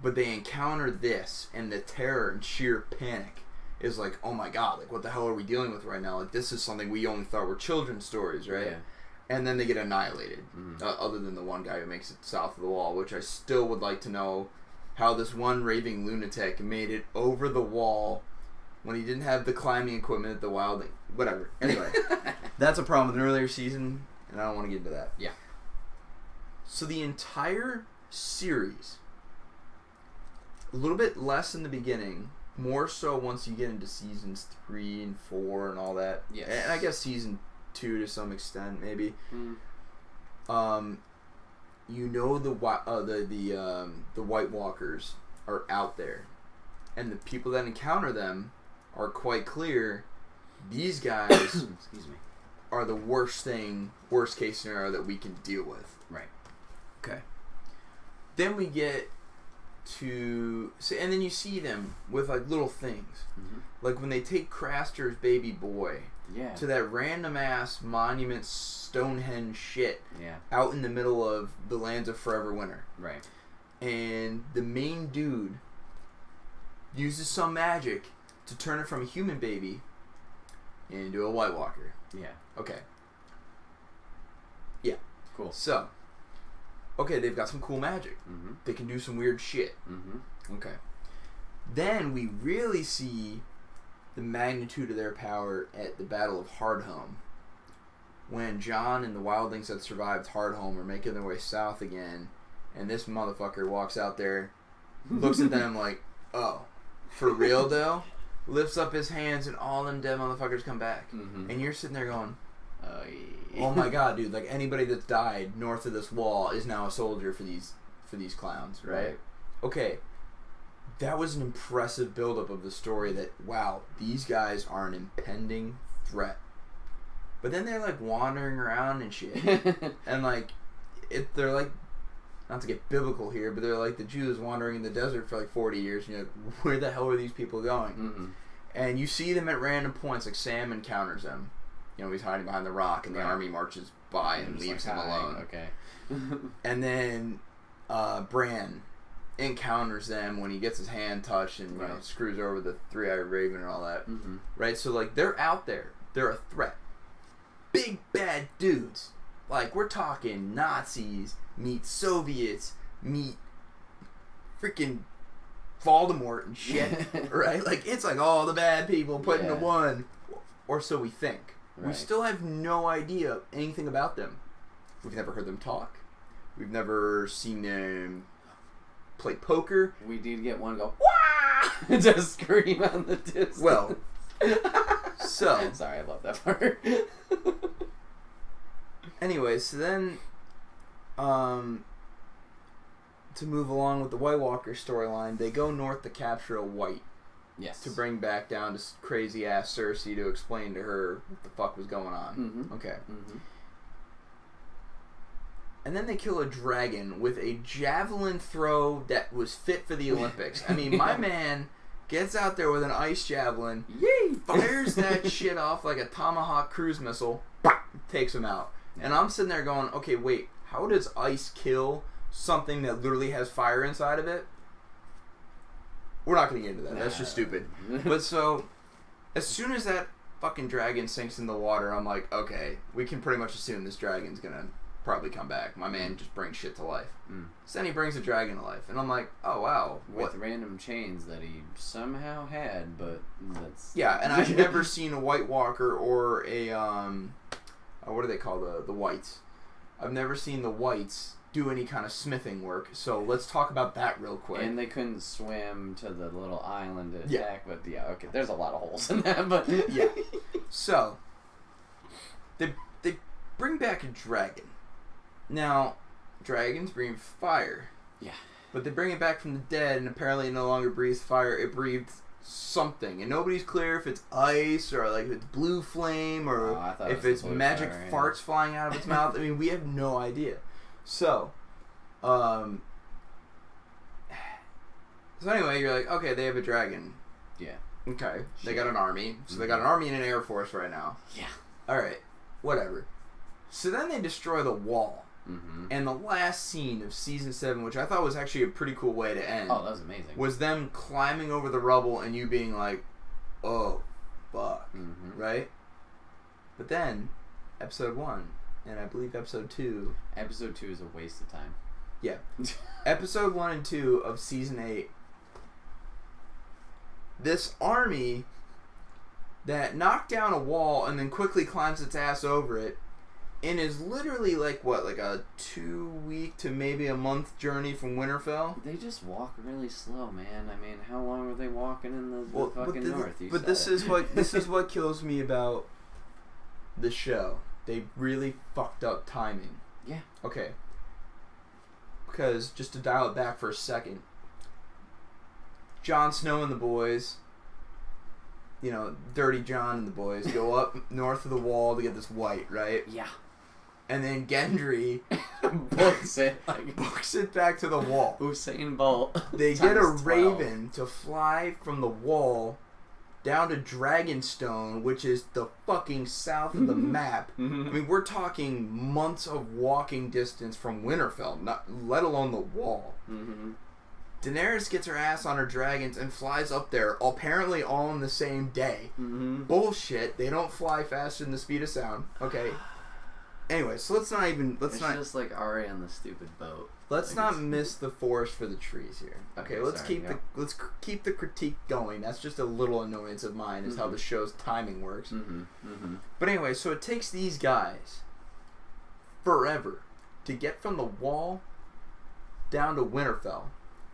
But they encounter this, and the terror and sheer panic is like, oh my god, like, what the hell are we dealing with right now? Like, this is something we only thought were children's stories, right? Yeah. And then they get annihilated, Mm-hmm. other than the one guy who makes it south of the wall, which I still would like to know how this one raving lunatic made it over the wall when he didn't have the climbing equipment at the wildling. Whatever. Anyway, that's a problem with an earlier season, and I don't want to get into that. Yeah. So the entire series, a little bit less in the beginning, more so once you get into seasons 3 and 4 and all that. Yes. And I guess season 2 to some extent, maybe. Mm. The White Walkers are out there, and the people that encounter them are quite clear. These guys Excuse me. are the worst case scenario that we can deal with. Right. Okay. Then we get to see, and then you see them with like little things, Mm-hmm. like when they take Craster's baby boy Yeah. to that random ass monument Stonehenge shit Yeah. out in the middle of the lands of forever winter, Right. and the main dude uses some magic to turn it from a human baby into a White Walker. Yeah. Okay, Cool. so okay, they've got some cool magic. Mm-hmm. They can do some weird shit. Mm-hmm. Okay. Then we really see the magnitude of their power at the Battle of Hardhome, when Jon and the wildlings that survived Hardhome are making their way south again, and this motherfucker walks out there, looks at them like, oh, for real though? Lifts up his hands and all them dead motherfuckers come back. Mm-hmm. And you're sitting there going, Yeah. oh my god, dude, like anybody that's died north of this wall is now a soldier for these clowns, right? Okay. That was an impressive buildup of the story that, wow, these guys are an impending threat. But then they're like wandering around and shit. And like, they're like, not to get biblical here, but they're like the Jews wandering in the desert for like 40 years. And you're like, where the hell are these people going? Mm-hmm. And you see them at random points, like Sam encounters them. You know, he's hiding behind the rock, and the Right. army marches by and Just leaves like, him hi, alone. Okay. And then Bran encounters them when he gets his hand touched and you know, Right. screws over the three-eyed raven and all that. Mm-hmm. Right? So, like, they're out there. They're a threat. Big bad dudes. Like, we're talking Nazis, meet Soviets, meet freaking Voldemort and shit. Right? Like, it's like all the bad people put into Yeah. one. Or so we think. We Right. still have no idea anything about them. We've never heard them talk. We've never seen them play poker. We did get one go, wah! Just scream on the distance. Well, so Sorry, I love that part. anyway, so then, to move along with the White Walker storyline, they go north to capture a White Yes. to bring back down to crazy ass Cersei to explain to her what the fuck was going on. Mm-hmm. Okay. Mm-hmm. And then they kill a dragon with a javelin throw that was fit for the Olympics. I mean, my man gets out there with an ice javelin, Yay! fires that shit off like a Tomahawk cruise missile, takes him out. And I'm sitting there going, okay, wait, how does ice kill something that literally has fire inside of it? We're not going to get into that. That's just stupid. But so, as soon as that fucking dragon sinks in the water, I'm like, okay, we can pretty much assume this dragon's going to probably come back. My man just brings shit to life. Mm. So then he brings a dragon to life. And I'm like, oh, wow. With random chains that he somehow had, but that's... Yeah, and I've never seen a White Walker or a, what do they call the Whites? I've never seen the Whites do any kind of smithing work, so let's talk about that real quick. And they couldn't swim to the little island to Yeah. attack, but yeah, okay, there's a lot of holes in that, but... Yeah. So, they bring back a dragon. Now, dragons breathe fire. Yeah. But they bring it back from the dead, and apparently it no longer breathes fire, it breathes something. And nobody's clear if it's ice, or like if it's blue flame, or Oh, I thought it if was it's the blue magic fire, yeah. farts flying out of its mouth. I mean, we have no idea. So anyway, you're like, okay, they have a dragon. Yeah. Okay. They got an army. So they got an army and an air force right now. Yeah. Alright. Whatever. So then they destroy the wall. Mm-hmm. And the last scene of season 7, which I thought was actually a pretty cool way to end, Oh, that was amazing. was them climbing over the rubble and you being like, oh, fuck. Mm-hmm. Right? But then, episode 1, and I believe episode 2... Episode 2 is a waste of time. Yeah. Episode 1 and 2 of season 8. This army that knocked down a wall and then quickly climbs its ass over it and is literally like, what, like a 2-week to maybe a month journey from Winterfell? They just walk really slow, man. I mean, how long were they walking in the fucking north? You But said this it. is what this is what kills me about the show. They really fucked up timing. Yeah. Okay. Because, just to dial it back for a second, Jon Snow and the boys, you know, Dirty John and the boys, go up north of the wall to get this White, right? Yeah. and then Gendry books it back to the wall. Usain Bolt. They get a raven to fly from the wall down to Dragonstone, which is the fucking south of the map. I mean, we're talking months of walking distance from Winterfell, not let alone the wall. Daenerys gets her ass on her dragons and flies up there, apparently all on the same day. Bullshit. They don't fly faster than the speed of sound. Okay. Anyway, so let's not... It's just like Arya on the stupid boat. Let's not miss the forest for the trees here. Okay, let's keep the critique going. That's just a little annoyance of mine, is how the show's timing works. But anyway, so it takes these guys forever to get from the wall down to Winterfell.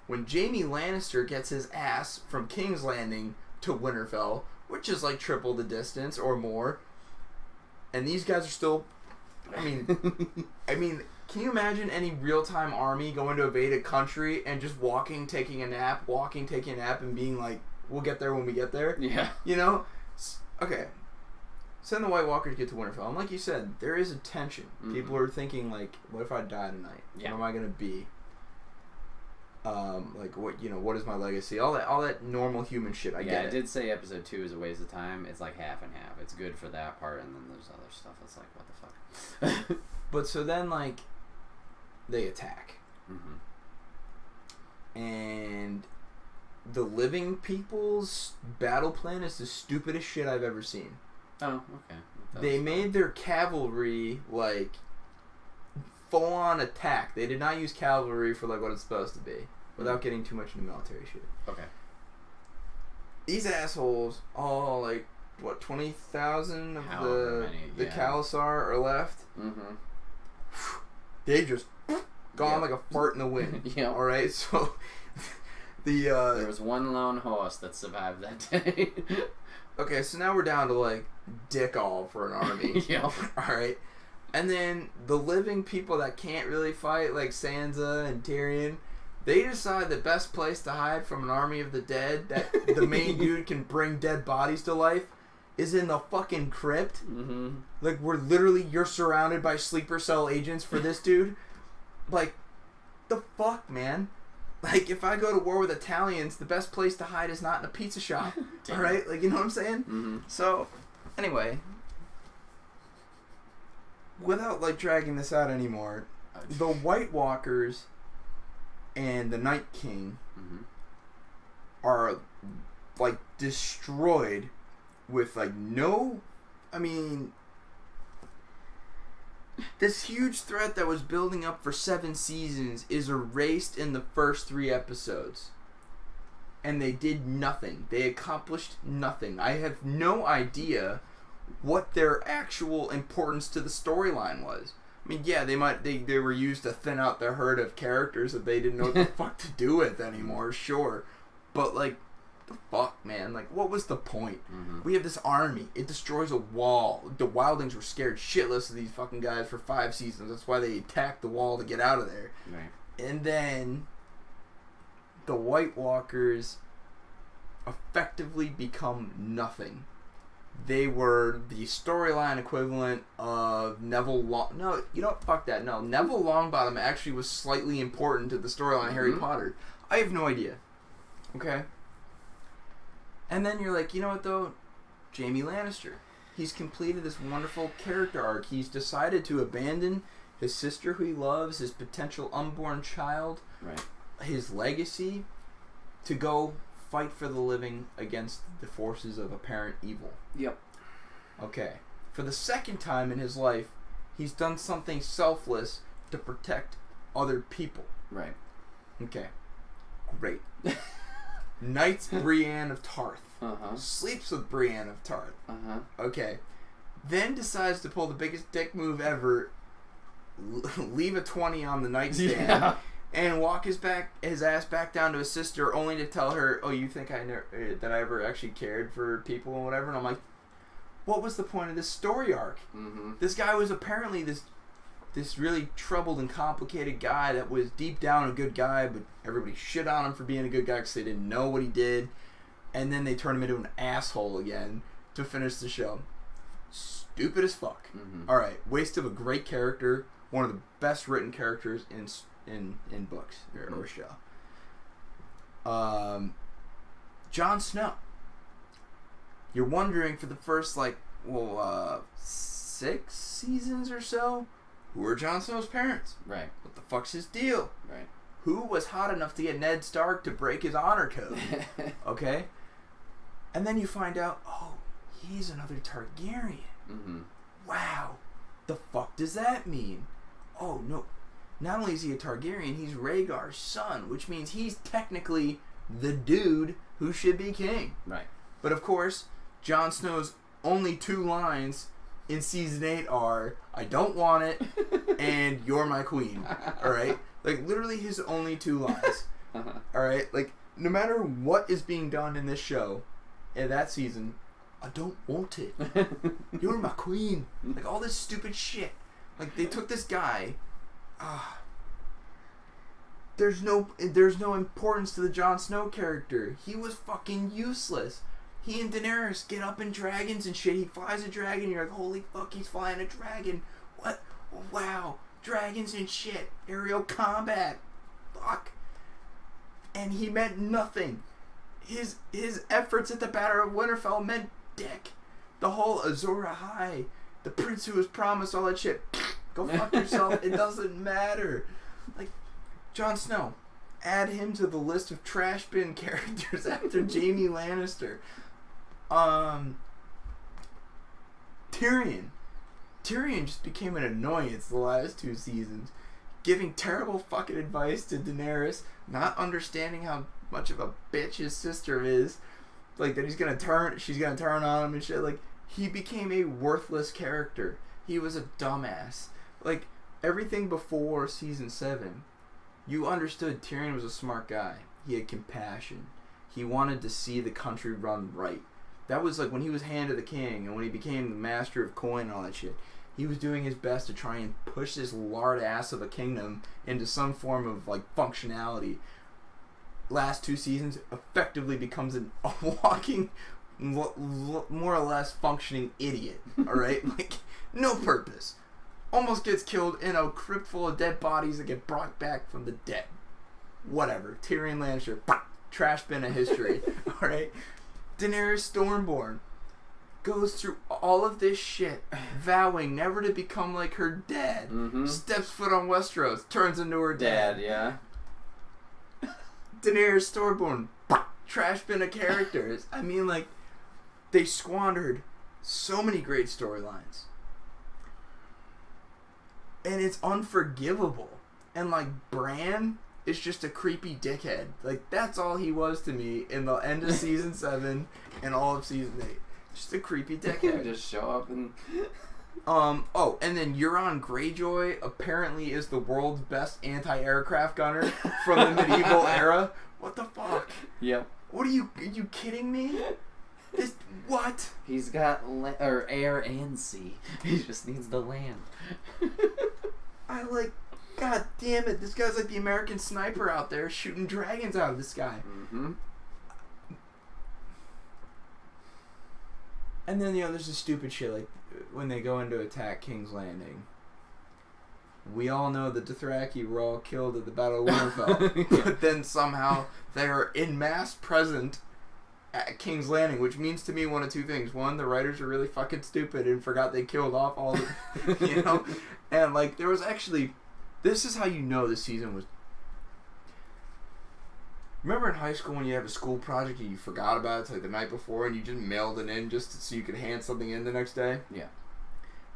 When Jaime Lannister gets his ass from King's Landing to Winterfell, which is like triple the distance or more, and these guys are still... I mean, can you imagine any real-time army going to invade a country and just walking, taking a nap, and being like, we'll get there when we get there? Yeah. You know? Okay. So then the White Walkers get to Winterfell. And like you said, there is a tension. People are thinking, like, what if I die tonight? Yeah. What am I going to be? Like, what is my legacy? All that normal human shit. I get it. I did say episode 2 is a waste of time. It's like half and half. It's good for that part, and then there's other stuff. It's like, what the fuck? But so then, like, they attack. And the living people's battle plan is the stupidest shit I've ever seen. Oh, okay. They made their cavalry, like, full-on attack. They did not use cavalry for, like, what it's supposed to be, without getting too much into military shit. Okay. These assholes, all, like, what, 20,000 of the Khalasar are left? They just gone like a fart in the wind. Alright, so there was one lone horse that survived that day. Okay, so now we're down to like dick all for an army. Alright. And then the living people that can't really fight, like Sansa and Tyrion, they decide the best place to hide from an army of the dead, that the main dude can bring dead bodies to life, is in the fucking crypt. Like, you're surrounded by sleeper cell agents for this dude. Like, the fuck, man? Like, if I go to war with Italians, the best place to hide is not in a pizza shop. Alright? Like, you know what I'm saying? So, anyway, without, like, dragging this out anymore, the White Walkers and the Night King are, like, destroyed with, like, this huge threat that was building up for 7 seasons is erased in the first 3 episodes. And they did nothing. They accomplished nothing. I have no idea what their actual importance to the storyline was. I mean, yeah, they were used to thin out the herd of characters that they didn't know what the fuck to do with anymore, sure. But, like, the fuck, man? Like, what was the point? We have this army. It destroys a wall. The Wildlings were scared shitless of these fucking guys for 5 seasons. That's why they attacked the wall to get out of there. Right. And then the White Walkers effectively become nothing. They were the storyline equivalent of Neville No, you know what? Fuck that. No, Neville Longbottom actually was slightly important to the storyline of Harry Potter. I have no idea. Okay? And then you're like, you know what, though? Jaime Lannister. He's completed this wonderful character arc. He's decided to abandon his sister who he loves, his potential unborn child, his legacy, to go fight for the living against the forces of apparent evil. Okay. For the second time in his life, he's done something selfless to protect other people. Right. Okay. Great. Knights Brienne of Tarth. Sleeps with Brienne of Tarth. Okay. Then decides to pull the biggest dick move ever. Leave a 20 on the nightstand. And walk his ass back down to his sister, only to tell her, "Oh, you think that I ever actually cared for people and whatever?" And I'm like, what was the point of this story arc? This guy was apparently this really troubled and complicated guy that was deep down a good guy, but everybody shit on him for being a good guy because they didn't know what he did. And then they turned him into an asshole again to finish the show. stupid as fuck. Mm-hmm. All right, waste of a great character, one of the best written characters in books or show. Jon Snow. You're wondering for the first 6 seasons or so, who are Jon Snow's parents? Right. What the fuck's his deal? Right. Who was hot enough to get Ned Stark to break his honor code? Okay? And then you find out, oh, he's another Targaryen. Mm-hmm. Wow. The fuck does that mean? Oh, no. Not only is he a Targaryen, he's Rhaegar's son, which means he's technically the dude who should be king. Right. But of course, Jon Snow's only 2 lines in season 8 are, I don't want it, and you're my queen. Alright? Like, literally his only 2 lines. Uh-huh. Alright? Like, no matter what is being done in this show, in that season, I don't want it. You're my queen. Like, all this stupid shit. Like, they took this guy. There's no importance to the Jon Snow character. He was fucking useless. He and Daenerys get up in dragons and shit. He flies a dragon. You're like, holy fuck, he's flying a dragon. What? Wow. Dragons and shit. Aerial combat. Fuck. And he meant nothing. His efforts at the Battle of Winterfell meant dick. The whole Azor Ahai, the prince who was promised all that shit. Go fuck yourself. It doesn't matter. Like, Jon Snow. Add him to the list of trash bin characters after Jaime Lannister. Tyrion. Tyrion just became an annoyance the last 2 seasons. Giving terrible fucking advice to Daenerys. Not understanding how much of a bitch his sister is. Like, that she's gonna turn on him and shit. Like, he became a worthless character. He was a dumbass. Like, everything before season 7, you understood Tyrion was a smart guy. He had compassion. He wanted to see the country run right. That was like when he was Hand of the King and when he became the master of coin and all that shit. He was doing his best to try and push this lard ass of a kingdom into some form of like functionality. Last 2 seasons effectively becomes a walking, more or less functioning idiot. Alright? Like, no purpose. Almost gets killed in a crypt full of dead bodies that get brought back from the dead. Whatever. Tyrion Lannister. Trash bin of history. Alright? Daenerys Stormborn goes through all of this shit, vowing never to become like her dad. Mm-hmm. Steps foot on Westeros, turns into her dad. Yeah. Daenerys Stormborn. Trash bin of characters. I mean, like, they squandered so many great storylines. And it's unforgivable. And, like, Bran is just a creepy dickhead. Like, that's all he was to me in the end of season 7 and all of season 8. Just a creepy dickhead. Just show up and... Oh, and then Euron Greyjoy apparently is the world's best anti-aircraft gunner from the medieval era. What the fuck? Yep. Are you kidding me? What? He's got air and sea. He just needs the land. God damn it, this guy's like the American sniper out there shooting dragons out of the sky. Mm-hmm. And then, there's this stupid shit, like, when they go in to attack King's Landing. We all know that Dothraki were all killed at the Battle of Winterfell. But then somehow they are en masse present at King's Landing, which means to me one of 2 things. One, the writers are really fucking stupid and forgot they killed off all the... And, like, there was actually... This is how you know this season was... Remember in high school when you have a school project and you forgot about it till, like, the night before and you just mailed it in just so you could hand something in the next day? Yeah.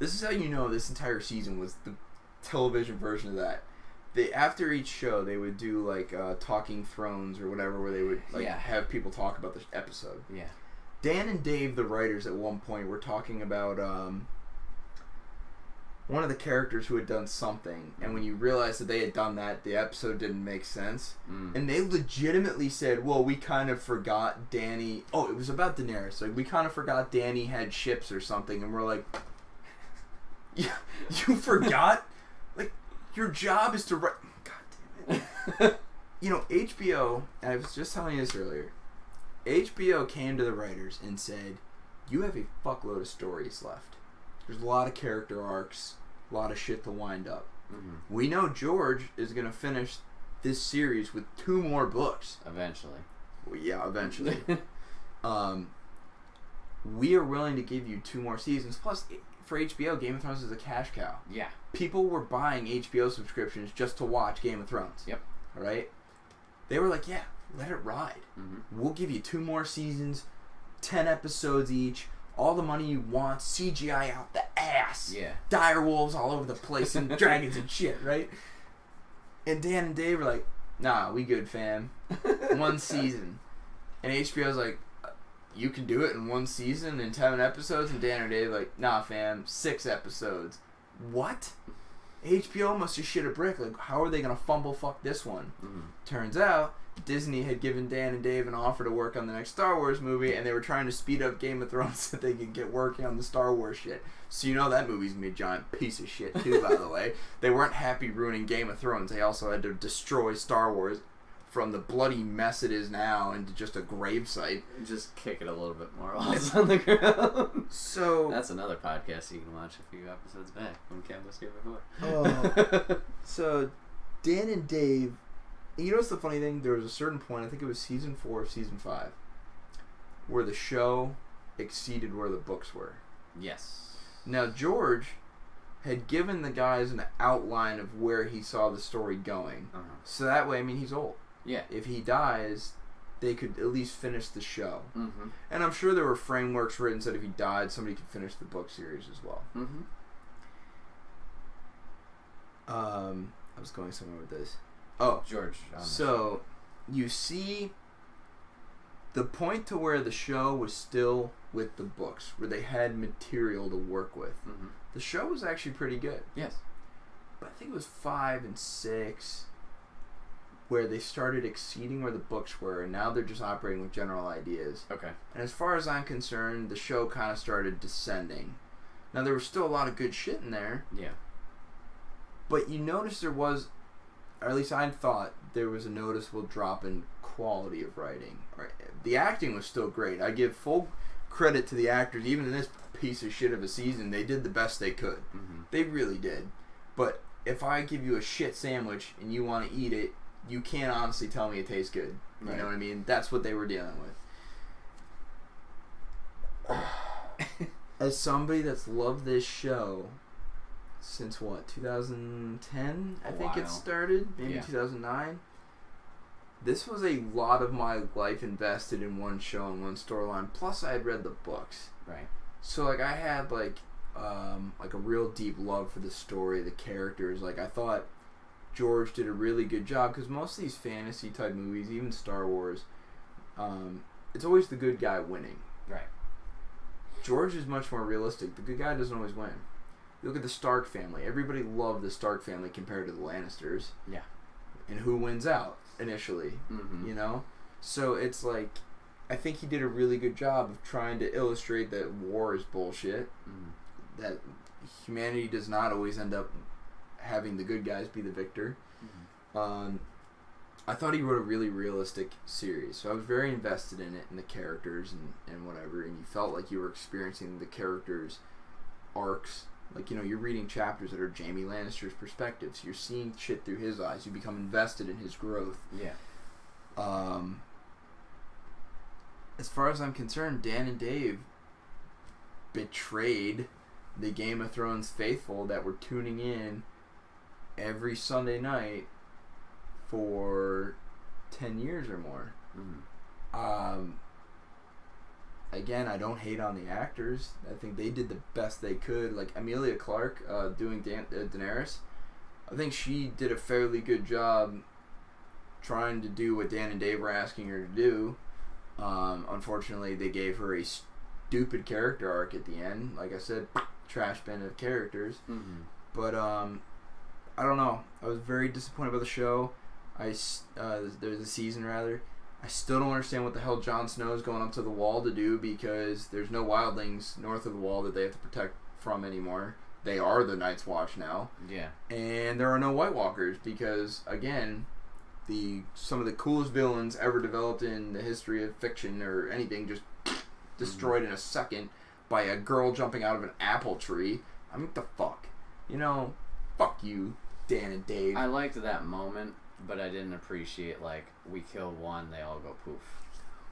This is how you know this entire season was the television version of that. After each show, they would do, like, Talking Thrones or whatever, where they would, like, have people talk about the episode. Yeah. Dan and Dave, the writers, at one point were talking about one of the characters who had done something, and when you realized that they had done that, the episode didn't make sense. And they legitimately said, well, we kind of forgot Dany... Oh, it was about Daenerys. Like, we kind of forgot Dany had ships or something, and we're like... Yeah, you forgot? Like, your job is to write... God damn it. HBO, and I was just telling you this earlier, HBO came to the writers and said, you have a fuckload of stories left. There's a lot of character arcs, a lot of shit to wind up. Mm-hmm. We know George is going to finish this series with 2 more books. Eventually. Well, yeah, eventually. We are willing to give you 2 more seasons. Plus, for HBO, Game of Thrones is a cash cow. Yeah. People were buying HBO subscriptions just to watch Game of Thrones. Yep. All right? They were like, yeah, let it ride. Mm-hmm. We'll give you 2 more seasons, 10 episodes each, all the money you want, CGI out the ass. Yeah. Dire wolves all over the place and dragons and shit, right? And Dan and Dave were like, nah, we good, fam. 1 season. And HBO's like, you can do it in 1 season and 10 episodes? And Dan and Dave like, nah, fam, 6 episodes. What? HBO must have shit a brick. Like, how are they going to fumble fuck this one? Mm-hmm. Turns out, Disney had given Dan and Dave an offer to work on the next Star Wars movie, and they were trying to speed up Game of Thrones so that they could get working on the Star Wars shit. So you know that movie's gonna be a giant piece of shit too, by the way. They weren't happy ruining Game of Thrones. They also had to destroy Star Wars from the bloody mess it is now into just a gravesite. Just kick it a little bit more while it's on the ground. So that's another podcast you can watch a few episodes back when Kev was here before. So Dan and Dave. And you know what's the funny thing? There was a certain point, I think it was season 4 of season 5, where the show exceeded where the books were. Yes. Now, George had given the guys an outline of where he saw the story going. Uh-huh. So that way, I mean, he's old. Yeah. If he dies, they could at least finish the show. Mm-hmm. And I'm sure there were frameworks written so that if he died, somebody could finish the book series as well. Mm-hmm. I was going somewhere with this. Oh, George. So you see the point to where the show was still with the books, where they had material to work with. Mm-hmm. The show was actually pretty good. Yes. But I think it was 5 and 6 where they started exceeding where the books were, and now they're just operating with general ideas. Okay. And as far as I'm concerned, the show kind of started descending. Now, there was still a lot of good shit in there. Yeah. But you notice there was, or at least I thought, there was a noticeable drop in quality of writing. The acting was still great. I give full credit to the actors. Even in this piece of shit of a season, they did the best they could. Mm-hmm. They really did. But if I give you a shit sandwich and you want to eat it, you can't honestly tell me it tastes good. You Right. know what I mean? That's what they were dealing with. As somebody that's loved this show since what, 2010? I think it started, maybe 2009. This was a lot of my life invested in one show and one storyline. Plus, I had read the books. Right. So like I had like a real deep love for the story, the characters. Like I thought George did a really good job because most of these fantasy type movies, even Star Wars, it's always the good guy winning. Right. George is much more realistic. The good guy doesn't always win. You look at the Stark family. Everybody loved the Stark family compared to the Lannisters. Yeah. And who wins out initially? Mm-hmm. You know? So it's like, I think he did a really good job of trying to illustrate that war is bullshit. Mm-hmm. That humanity does not always end up having the good guys be the victor. Mm-hmm. I thought he wrote a really realistic series. So I was very invested in it and the characters and whatever. And you felt like you were experiencing the characters' arcs. Like, you know, you're reading chapters that are Jaime Lannister's perspectives. So you're seeing shit through his eyes. You become invested in his growth. Yeah. As far as I'm concerned, Dan and Dave betrayed the Game of Thrones faithful that were tuning in every Sunday night for 10 years or more. Mm-hmm. Again, I don't hate on the actors. I think they did the best they could. Like Emilia Clarke doing Daenerys, I think she did a fairly good job trying to do what Dan and Dave were asking her to do. Unfortunately, they gave her a stupid character arc at the end. Like I said, trash bin of characters. Mm-hmm. But I don't know. I was very disappointed by the show. There's a season rather. I still don't understand what the hell Jon Snow is going up to the wall to do because there's no wildlings north of the wall that they have to protect from anymore. They are the Night's Watch now. Yeah. And there are no White Walkers because, again, some of the coolest villains ever developed in the history of fiction or anything just destroyed in a second by a girl jumping out of an apple tree. I mean, what the fuck? You know, fuck you, Dan and Dave. I liked that moment, but I didn't appreciate, like, we kill one, they all go poof.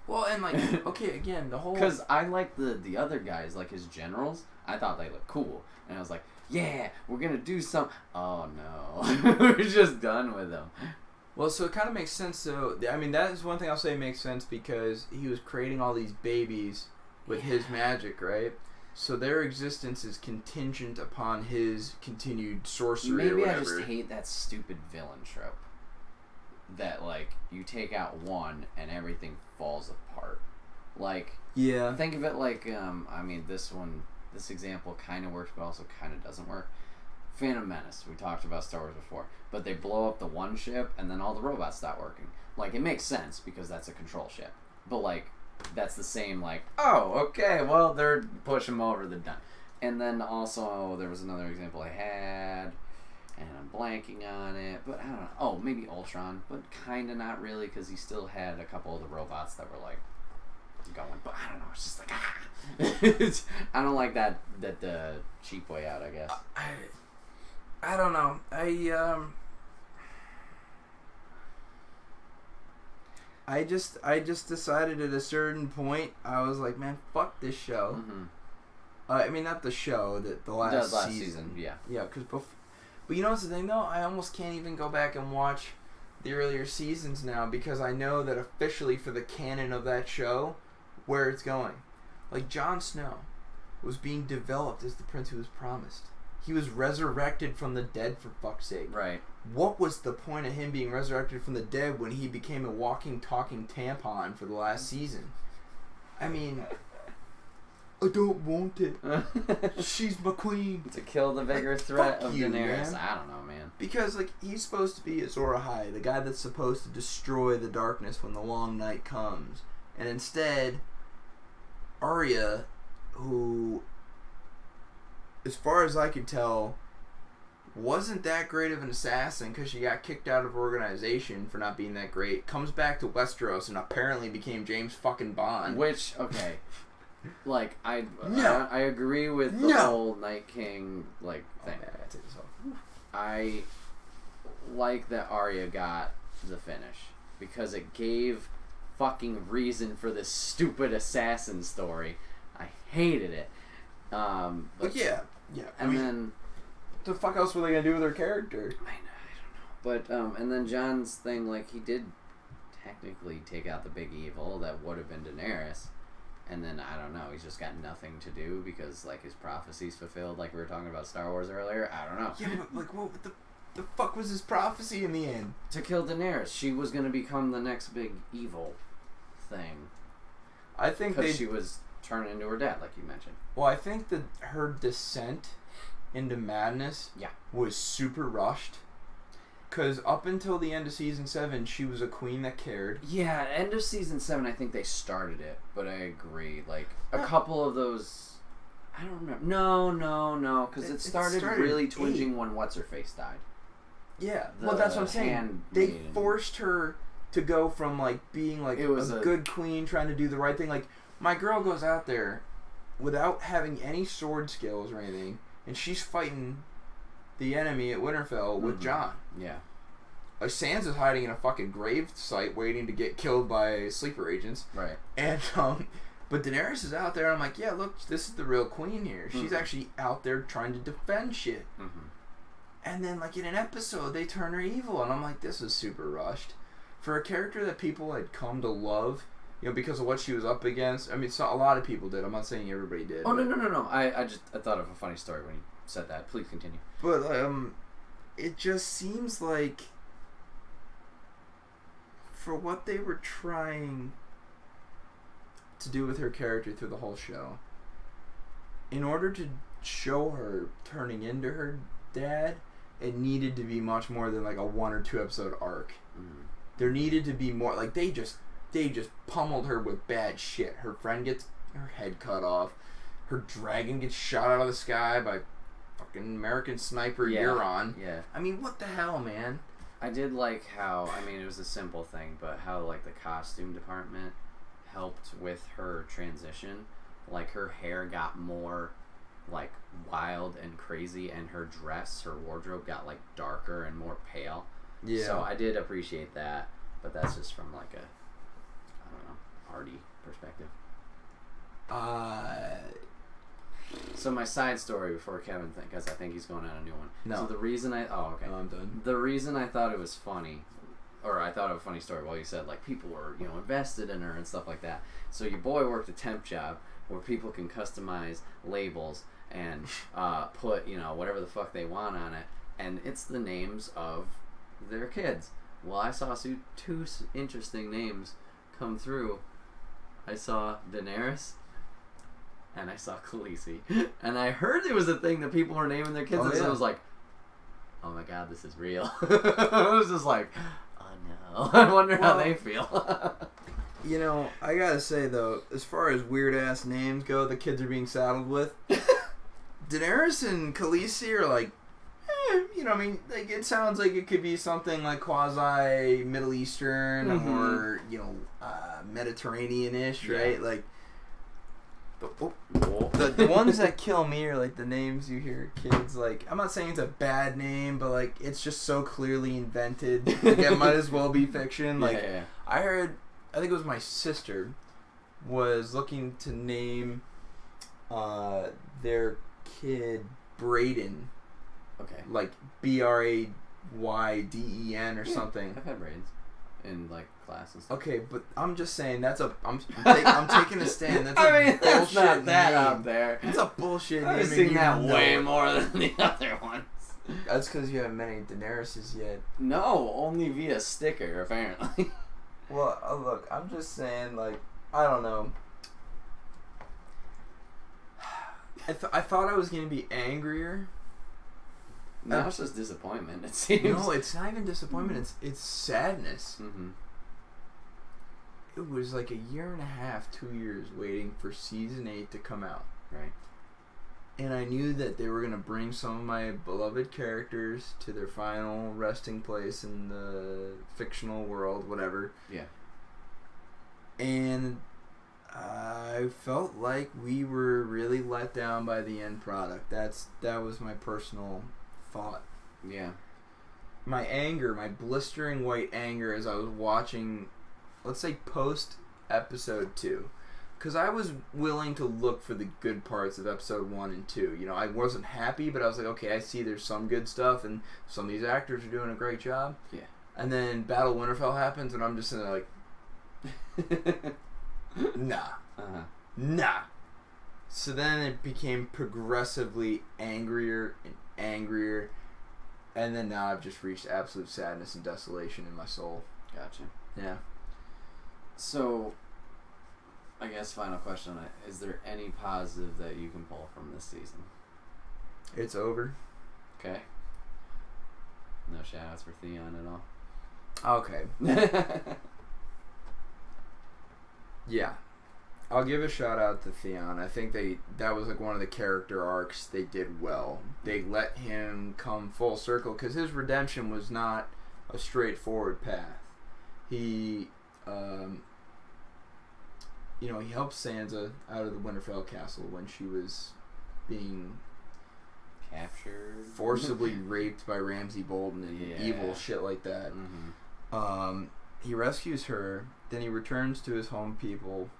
Well, and, like, okay, again, the whole... Because I like the other guys, like his generals, I thought they looked cool. And I was like, yeah, we're going to do some... Oh, no. We're just done with them. Well, so it kind of makes sense. So, I mean, that is one thing I'll say makes sense because he was creating all these babies with his magic, right? So their existence is contingent upon his continued sorcery or Maybe whatever. I just hate that stupid villain trope. That, like, you take out one and everything falls apart. Like, Yeah. think of it like, I mean, this example kind of works, but also kind of doesn't work. Phantom Menace, we talked about Star Wars before, but they blow up the one ship and then all the robots stop working. Like, it makes sense because that's a control ship. But, like, that's the same, like, oh, okay, well, they're pushing them over, they're done. And then also, there was another example I had, and I'm blanking on it, but I don't know. Oh, maybe Ultron, but kind of not really because he still had a couple of the robots that were, like, going, but I don't know, it's just like, I don't like that cheap way out, I guess. I don't know. I just decided at a certain point I was like, man, fuck this show. Mm-hmm. I mean, not the show, the last season. Yeah. Yeah, but you know what's the thing though? I almost can't even go back and watch the earlier seasons now because I know that officially for the canon of that show, where it's going. Like Jon Snow was being developed as the prince who was promised. He was resurrected from the dead, for fuck's sake. Right. What was the point of him being resurrected from the dead when he became a walking, talking tampon for the last season? I mean, I don't want it. She's my queen. To kill the bigger threat of you, Daenerys. man. I don't know, man. Because, like, he's supposed to be Azor Ahai, the guy that's supposed to destroy the darkness when the long night comes. And instead, Arya, who, as far as I could tell, wasn't that great of an assassin because she got kicked out of her organization for not being that great, comes back to Westeros and apparently became James fucking Bond. Which, okay. Like, I agree with the No. whole Night King, like, thing. Oh, man, I take this off. I like that Arya got the finish because it gave fucking reason for this stupid assassin story. I hated it. But yeah. And then what the fuck else were they gonna do with her character? I don't know. But and then Jon's thing, like, he did technically take out the big evil that would have been Daenerys. And then, I don't know, he's just got nothing to do because, like, his prophecy's fulfilled, like we were talking about Star Wars earlier. I don't know. Yeah, but, like, what the fuck was his prophecy in the end? To kill Daenerys. She was going to become the next big evil thing. I think Because she was turning into her dad, like you mentioned. Well, I think that her descent into madness was super rushed. Because up until the end of Season 7, she was a queen that cared. Yeah, end of Season 7, I think they started it. But I agree. Like, a couple of those... I don't remember. No. Because it started really twinging when What's-Her-Face died. Yeah. Well, that's what I'm saying. They forced her to go from, like, being, like, a good queen trying to do the right thing. Like, my girl goes out there without having any sword skills or anything, and she's fighting the enemy at Winterfell with Jon. Yeah. Like, Sansa's hiding in a fucking grave site waiting to get killed by sleeper agents. Right. And, but Daenerys is out there, and I'm like, yeah, look, this is the real queen here. She's actually out there trying to defend shit. Mm-hmm. And then, like, in an episode, they turn her evil, and I'm like, this is super rushed. For a character that people had come to love, you know, because of what she was up against. I mean, a lot of people did. I'm not saying everybody did. Oh, no. I thought of a funny story when you said that. Please continue. But, it just seems like, for what they were trying to do with her character through the whole show, in order to show her turning into her dad, it needed to be much more than, like, a 1 or 2 episode arc. Mm-hmm. There needed to be more, like, they just pummeled her with bad shit. Her friend gets her head cut off. Her dragon gets shot out of the sky by fucking American sniper Euron. Yeah. I mean, what the hell, man? I did like how, I mean, it was a simple thing, but how, like, the costume department helped with her transition. like her hair got more like wild and crazy, and her dress, her wardrobe got like darker and more pale. Yeah. So I did appreciate that, but that's just from like a, I don't know, arty perspective. So my side story before Kevin, because I think he's going on a new one. No. So the reason I, oh okay. No, I'm done. The reason I thought it was funny, or I thought of a funny story while you said like people were, you know, invested in her and stuff like that. So your boy worked a temp job where people can customize labels and put, you know, whatever the fuck they want on it, and it's the names of their kids. Well, I saw two interesting names come through. I saw Daenerys and I saw Khaleesi, and I heard it was a thing that people were naming their kids, and so I was like, oh my god, this is real. I was just like, oh no, I wonder how they feel. You know, I gotta say though, as far as weird ass names go, the kids are being saddled with. Daenerys and Khaleesi are like, you know, I mean, like it sounds like it could be something like quasi Middle Eastern or you know, Mediterranean-ish, right? Yeah. Like the ones that kill me are like the names you hear kids like. I'm not saying it's a bad name, but like it's just so clearly invented. Like, it might as well be fiction. Like yeah. I heard, I think it was my sister was looking to name their kid Brayden. Okay. Like Brayden or something. I've had braids in like classes. Okay, but I'm just saying that's a I'm taking a stand. That's I mean, that's bullshit not that name. out there. It's a bullshit name. I've and seen you that know way it. more than the other ones. That's because you have many Daenerys's yet. No, only via sticker apparently. Well, look, I'm just saying, like, I don't know. I thought I was gonna be angrier. Now it's just disappointment. It seems. No, it's not even disappointment. It's sadness. Mm-hmm. It was like a year and a half, 2 years waiting for season 8 to come out. Right. And I knew that they were gonna bring some of my beloved characters to their final resting place in the fictional world, whatever. Yeah. And I felt like we were really let down by the end product. That was my personal thought. Yeah. My anger, my blistering white anger as I was watching, let's say post episode 2. Because I was willing to look for the good parts of episode 1 and 2. You know, I wasn't happy, but I was like, okay, I see there's some good stuff, and some of these actors are doing a great job. Yeah. And then Battle of Winterfell happens, and I'm just sitting there like, nah. Uh-huh. Nah. So then it became progressively angrier and angrier, and then now I've just reached absolute sadness and desolation in my soul. Gotcha. Yeah. So, I guess final question: is there any positive that you can pull from this season? It's over. Okay. No shout-outs for Theon at all. Okay. Yeah. I'll give a shout out to Theon. I think that was like one of the character arcs they did well. They let him come full circle because his redemption was not a straightforward path. He, he helped Sansa out of the Winterfell castle when she was being captured, forcibly raped by Ramsay Bolton and evil shit like that. Mm-hmm. He rescues her, then he returns to his home people,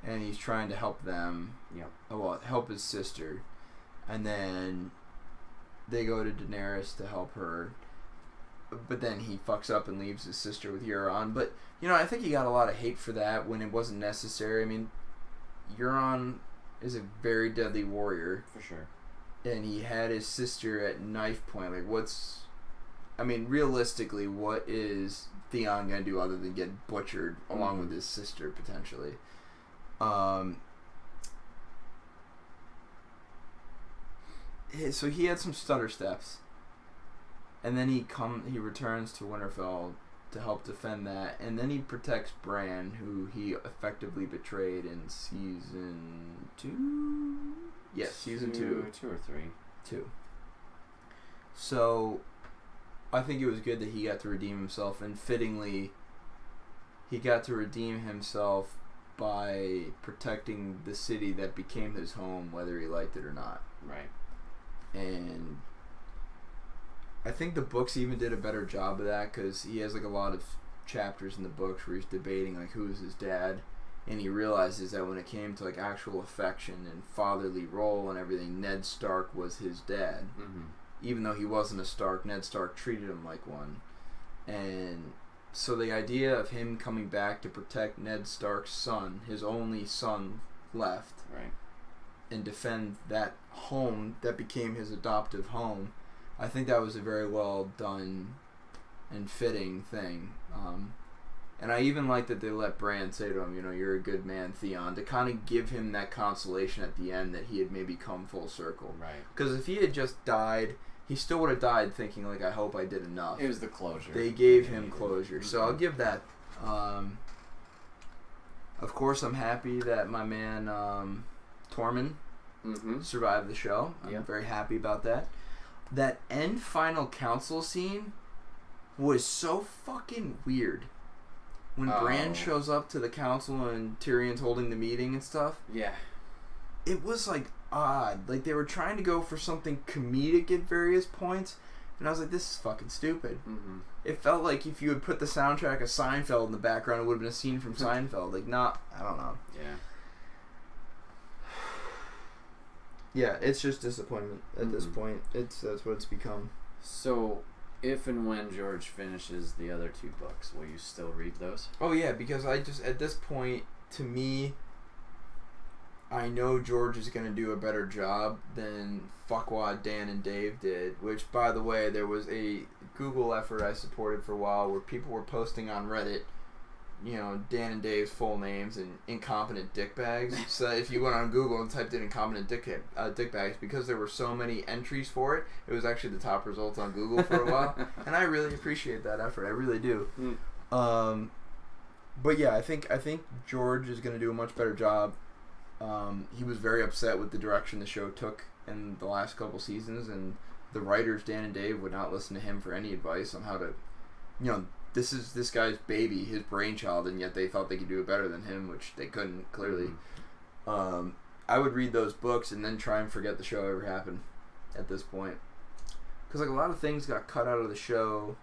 and he's trying to help them. Yep. Well, help his sister, and then they go to Daenerys to help her, but then he fucks up and leaves his sister with Euron. But I think he got a lot of hate for that when it wasn't necessary. I mean, Euron is a very deadly warrior for sure, and he had his sister at knife point. Like, realistically, what is Theon gonna do other than get butchered along with his sister potentially? So he had some stutter steps, and then he returns to Winterfell to help defend that, and then he protects Bran, who he effectively betrayed in season 2. Yes, season 2. 2 or 3. 2. So I think it was good that he got to redeem himself, and fittingly, he got to redeem himself by protecting the city that became his home, whether he liked it or not. Right. And I think the books even did a better job of that, because he has like a lot of chapters in the books where he's debating like who is his dad, and he realizes that when it came to like actual affection and fatherly role and everything, Ned Stark was his dad. Mm-hmm. Even though he wasn't a Stark, Ned Stark treated him like one. And so the idea of him coming back to protect Ned Stark's son, his only son left, Right. and defend that home that became his adoptive home, I think that was a very well done and fitting thing. And I even like that they let Bran say to him, you know, you're a good man, Theon, to kind of give him that consolation at the end that he had maybe come full circle. Right. Because if he had just died, he still would have died thinking, like, I hope I did enough. It was the closure. They gave him closure. So I'll give that. Of course, I'm happy that my man Tormund Mm-hmm. survived the show. I'm very happy about that. That end final council scene was so fucking weird. When Bran shows up to the council and Tyrion's holding the meeting and stuff. Yeah. It was like odd. Like they were trying to go for something comedic at various points. And I was like, this is fucking stupid. Mm-hmm. It felt like if you had put the soundtrack of Seinfeld in the background, it would have been a scene from Seinfeld. Like, I don't know. Yeah. Yeah, it's just disappointment at this point. That's what it's become. So, if and when George finishes the other 2 books, will you still read those? Oh yeah, because I just at this point, to me, I know George is going to do a better job than fuckwad Dan and Dave did. Which, by the way, there was a Google effort I supported for a while where people were posting on Reddit, you know, Dan and Dave's full names and incompetent dickbags. So if you went on Google and typed in incompetent dickbags, because there were so many entries for it, it was actually the top results on Google for a while. And I really appreciate that effort. I really do. But yeah, I think George is going to do a much better job. He was very upset with the direction the show took in the last couple seasons, and the writers, Dan and Dave, would not listen to him for any advice on how to, you know, this is this guy's baby, his brainchild, and yet they thought they could do it better than him, which they couldn't, clearly. I would read those books and then try and forget the show ever happened at this point. Because like a lot of things got cut out of the show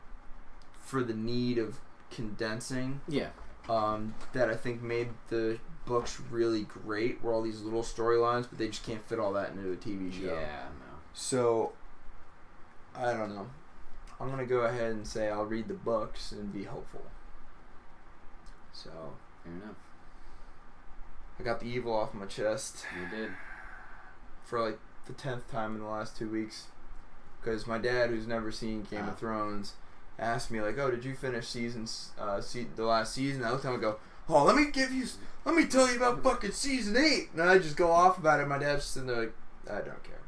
for the need of condensing. Yeah. That I think made the books really great, were all these little storylines, but they just can't fit all that into a TV show. Yeah, no. So, I don't know. I'm going to go ahead and say I'll read the books and be hopeful. So, Fair enough. I got the evil off my chest. You did. For like the 10th time in the last 2 weeks. Because my dad, who's never seen Game of Thrones, asked me like, "Oh, did you finish the last season?" I looked at him and go, "Oh, let me tell you about fucking season 8." And I just go off about it. My dad's just sitting there like, "I don't care.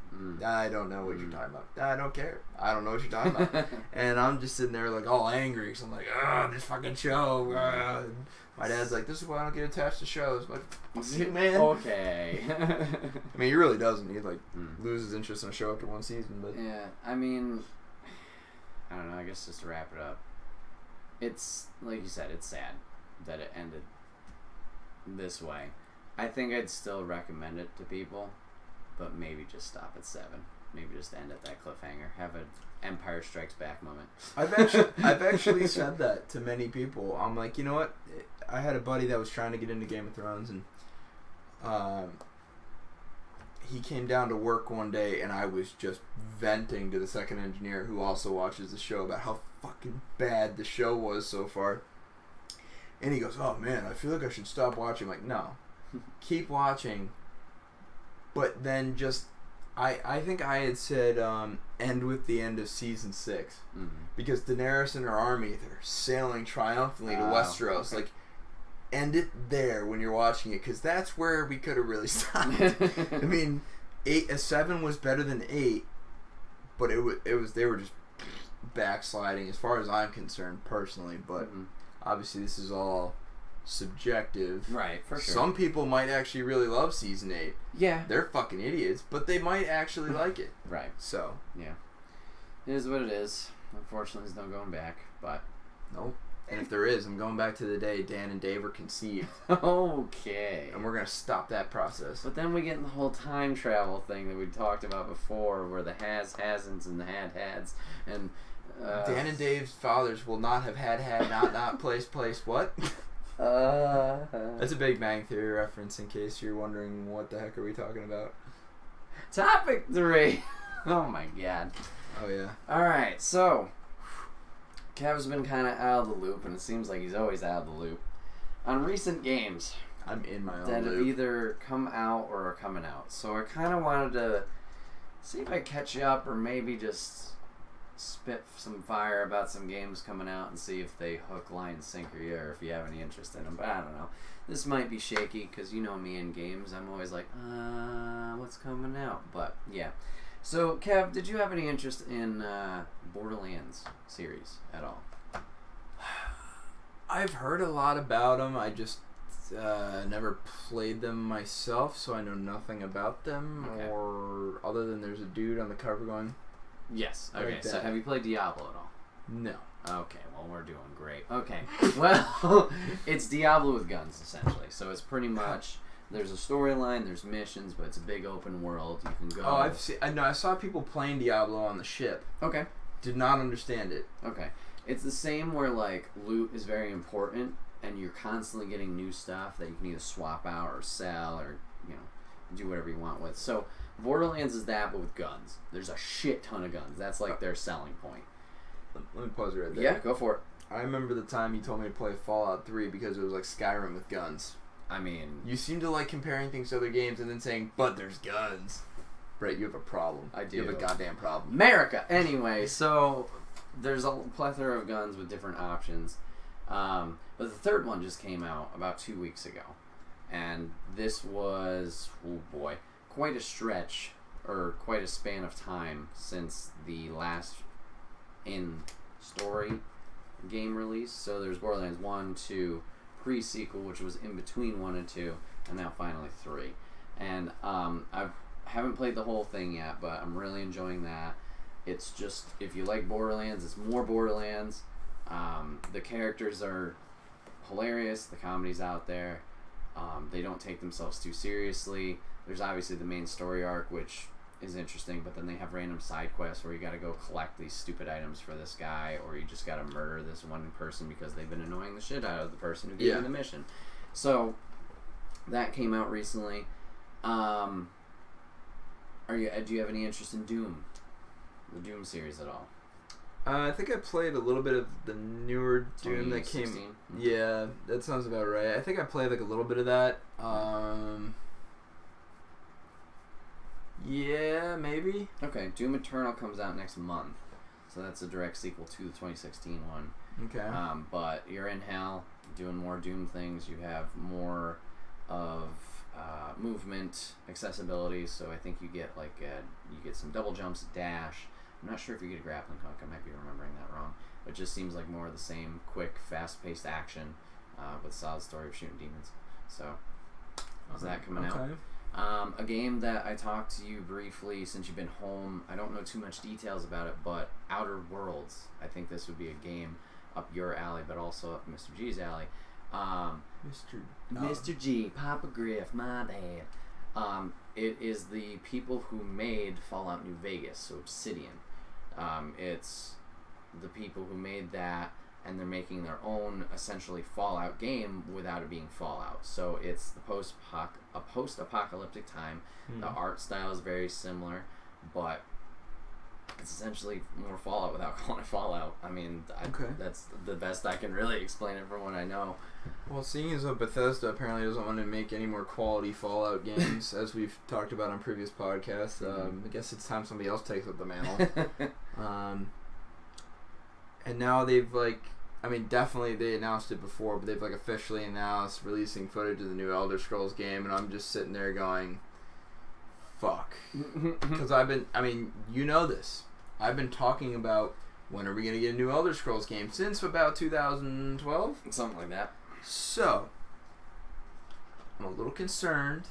I don't know what you're talking about. I don't care. I don't know what you're talking about." And I'm just sitting there like all angry because I'm like, "Oh, this fucking show." And my dad's like, "This is why I don't get attached to shows." I'm like, "Fuck, man." Okay. I mean, he really doesn't. He like loses interest in a show after 1 season. But yeah, I mean, I don't know. I guess just to wrap it up, it's like you said, it's sad that it ended this way. I think I'd still recommend it to people, but maybe just stop at 7. Maybe just end at that cliffhanger. Have an Empire Strikes Back moment. I've actually said that to many people. I'm like, you know what? I had a buddy that was trying to get into Game of Thrones, and he came down to work one day, and I was just venting to the second engineer, who also watches the show, about how fucking bad the show was so far. And he goes, "Oh man, I feel like I should stop watching." I'm like, no, keep watching. But then just, I think I had said end with the end of season 6, because Daenerys and her army, they're sailing triumphantly to Westeros. Okay. Like, end it there when you're watching it, because that's where we could have really stopped. I mean, 7 was better than 8, but it was they were just backsliding as far as I'm concerned personally. But obviously this is all subjective. Right, for sure. Some people might actually really love season 8. Yeah. They're fucking idiots, but they might actually like it. Right. So. Yeah. It is what it is. Unfortunately, there's no going back, but. Nope. And if there is, I'm going back to the day Dan and Dave were conceived. Okay. And we're going to stop that process. But then we get in the whole time travel thing that we talked about before, where the hasn't and the hads, and Dan and Dave's fathers will not have had, not, place, what? That's a Big Bang Theory reference in case you're wondering what the heck are we talking about. Topic 3. Oh my god. Oh yeah. Alright, so Kev's been kind of out of the loop, and it seems like he's always out of the loop, on recent games I'm in my own that have loop. either come out or are coming out. So I kind of wanted to see if I catch you up, or maybe just spit some fire about some games coming out and see if they hook, line, sinker you, or if you have any interest in them. But I don't know. This might be shaky, because you know me in games. I'm always like, what's coming out? But yeah. So, Kev, did you have any interest in Borderlands series at all? I've heard a lot about them. I just never played them myself, so I know nothing about them. Okay. Or other than there's a dude on the cover going, Yes. Okay, Like so that. have you played Diablo at all? no. Okay, well, we're doing great. Okay, well, it's Diablo with guns, essentially. So it's pretty much, there's a storyline, there's missions, but it's a big open world. You can go... Oh, I saw people playing Diablo on the ship. Okay, Did not understand it. okay. It's the same where, like, loot is very important, and you're constantly getting new stuff that you can either swap out or sell or, you know, do whatever you want with. So Borderlands is that, but with guns. There's a shit ton of guns. That's, like, their selling point. Let me pause it right there. Yeah, go for it. I remember the time you told me to play Fallout 3 because it was like Skyrim with guns. I mean... You seem to like comparing things to other games and then saying, but there's guns. Brett, you have a problem. I do. You have a goddamn problem. America! Anyway, so there's a plethora of guns with different options. But the third one just came out about 2 weeks ago. And this was, oh boy, quite a stretch, or quite a span of time since the last in-story game release. So there's Borderlands 1, 2, pre-sequel, which was in between 1 and 2, and now finally 3. And I haven't played the whole thing yet, but I'm really enjoying that. It's just, if you like Borderlands, it's more Borderlands. The characters are hilarious. The comedy's out there. They don't take themselves too seriously. There's obviously the main story arc, which is interesting, but then they have random side quests where you got to go collect these stupid items for this guy, or you just got to murder this one person because they've been annoying the shit out of the person who gave you the mission. So that came out recently. Do you have any interest in Doom, the Doom series at all? I think I played a little bit of the newer Doom that came. 2016? Yeah, that sounds about right. I think I played like a little bit of that. Yeah, maybe. Okay, Doom Eternal comes out next month, so that's a direct sequel to the 2016 one. Okay. But you're in hell, doing more Doom things. You have more of movement, accessibility. So I think you get you get some double jumps, dash. I'm not sure if you get a grappling hook. I might be remembering that wrong. It just seems like more of the same quick, fast-paced action with solid story of shooting demons. So is that coming out? A game that I talked to you briefly since you've been home. I don't know too much details about it, but Outer Worlds. I think this would be a game up your alley, but also up Mr. G's alley. Mr. G, Papa Griff, my bad. It is the people who made Fallout New Vegas, so Obsidian. It's the people who made that, and they're making their own essentially Fallout game without it being Fallout. So it's the post-apocalyptic time. The art style is very similar, but it's essentially more Fallout without calling it Fallout. I mean, that's the best I can really explain it from what I know. Well, seeing as though Bethesda apparently doesn't want to make any more quality Fallout games, as we've talked about on previous podcasts, I guess it's time somebody else takes up the mantle. And now they've definitely they announced it before, but they've officially announced releasing footage of the new Elder Scrolls game, and I'm just sitting there going, fuck. Because you know this. I've been talking about when are we going to get a new Elder Scrolls game since about 2012? Something like that. So, I'm a little concerned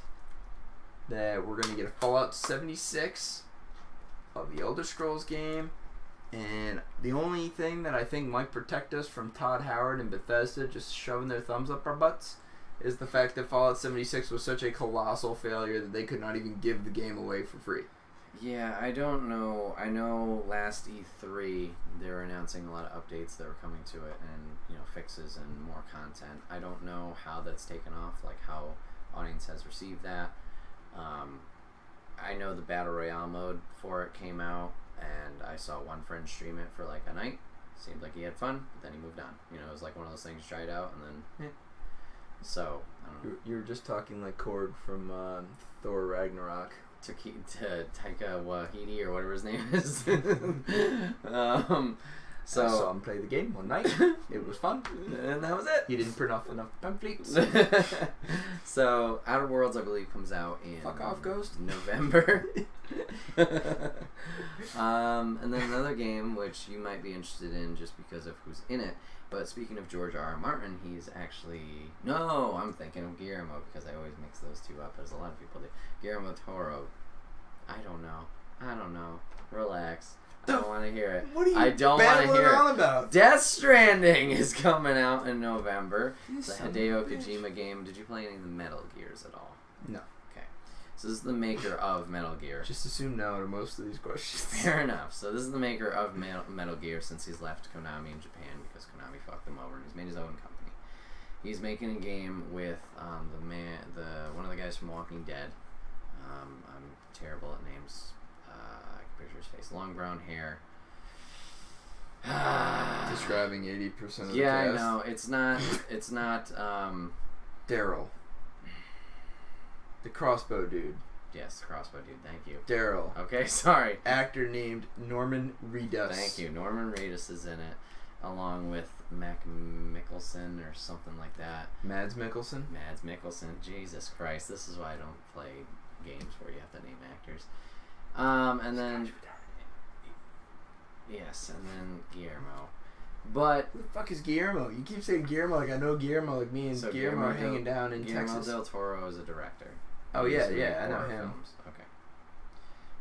that we're going to get a Fallout 76 of the Elder Scrolls game And the only thing that I think might protect us from Todd Howard and Bethesda just shoving their thumbs up our butts is the fact that Fallout 76 was such a colossal failure that they could not even give the game away for free. Yeah, I don't know. I know last E3 they were announcing a lot of updates that were coming to it and, you know, fixes and more content. I don't know how that's taken off, like how audience has received that. I know the Battle Royale mode for it came out, and I saw one friend stream it for like a night. Seemed like he had fun, but then he moved on. You know, it was like one of those things you tried out and then... So, I don't know. You were just talking like Korg from Thor Ragnarok. To Taika Waititi or whatever his name is. So I saw him play the game one night. It was fun. And that was it. He didn't print off enough pamphlets. So Outer Worlds, I believe, comes out in Fuck off, Ghost. November. And then another game which you might be interested in just because of who's in it. But speaking of George R. R. Martin, he's actually... No, I'm thinking of Guillermo because I always mix those two up, as a lot of people do. Guillermo Toro. I don't know. Relax. I don't want to hear it. What are you I don't want to hear it. on about? Death Stranding is coming out in November. It's a Hideo Kojima game. Did you play any of the Metal Gears at all? No. Okay. So this is the maker of Metal Gear. Just assume no to most of these questions. Fair enough. So this is the maker of Metal Gear since he's left Konami in Japan because Konami fucked him over and he's made his own company. He's making a game with one of the guys from Walking Dead. I'm terrible at names. I can picture his face. Long brown hair. Describing 80% of the Yeah, cast. I know. It's not. Daryl. The crossbow dude. Yes, crossbow dude. Thank you. Daryl. Okay, sorry. Actor named Norman Reedus. Thank you. Norman Reedus is in it, along with Mac Mickelson or something like that. Mads Mikkelsen. Mads Mikkelsen. Jesus Christ, this is why I don't play games where you have to name actors. And then yes, and then Guillermo. But Who the fuck is Guillermo? You keep saying Guillermo like I know Guillermo, like me and So Guillermo are Guillermo hanging down in Guillermo Texas. del Toro is a director. Oh He's yeah, made yeah, I know horror him. films. Okay.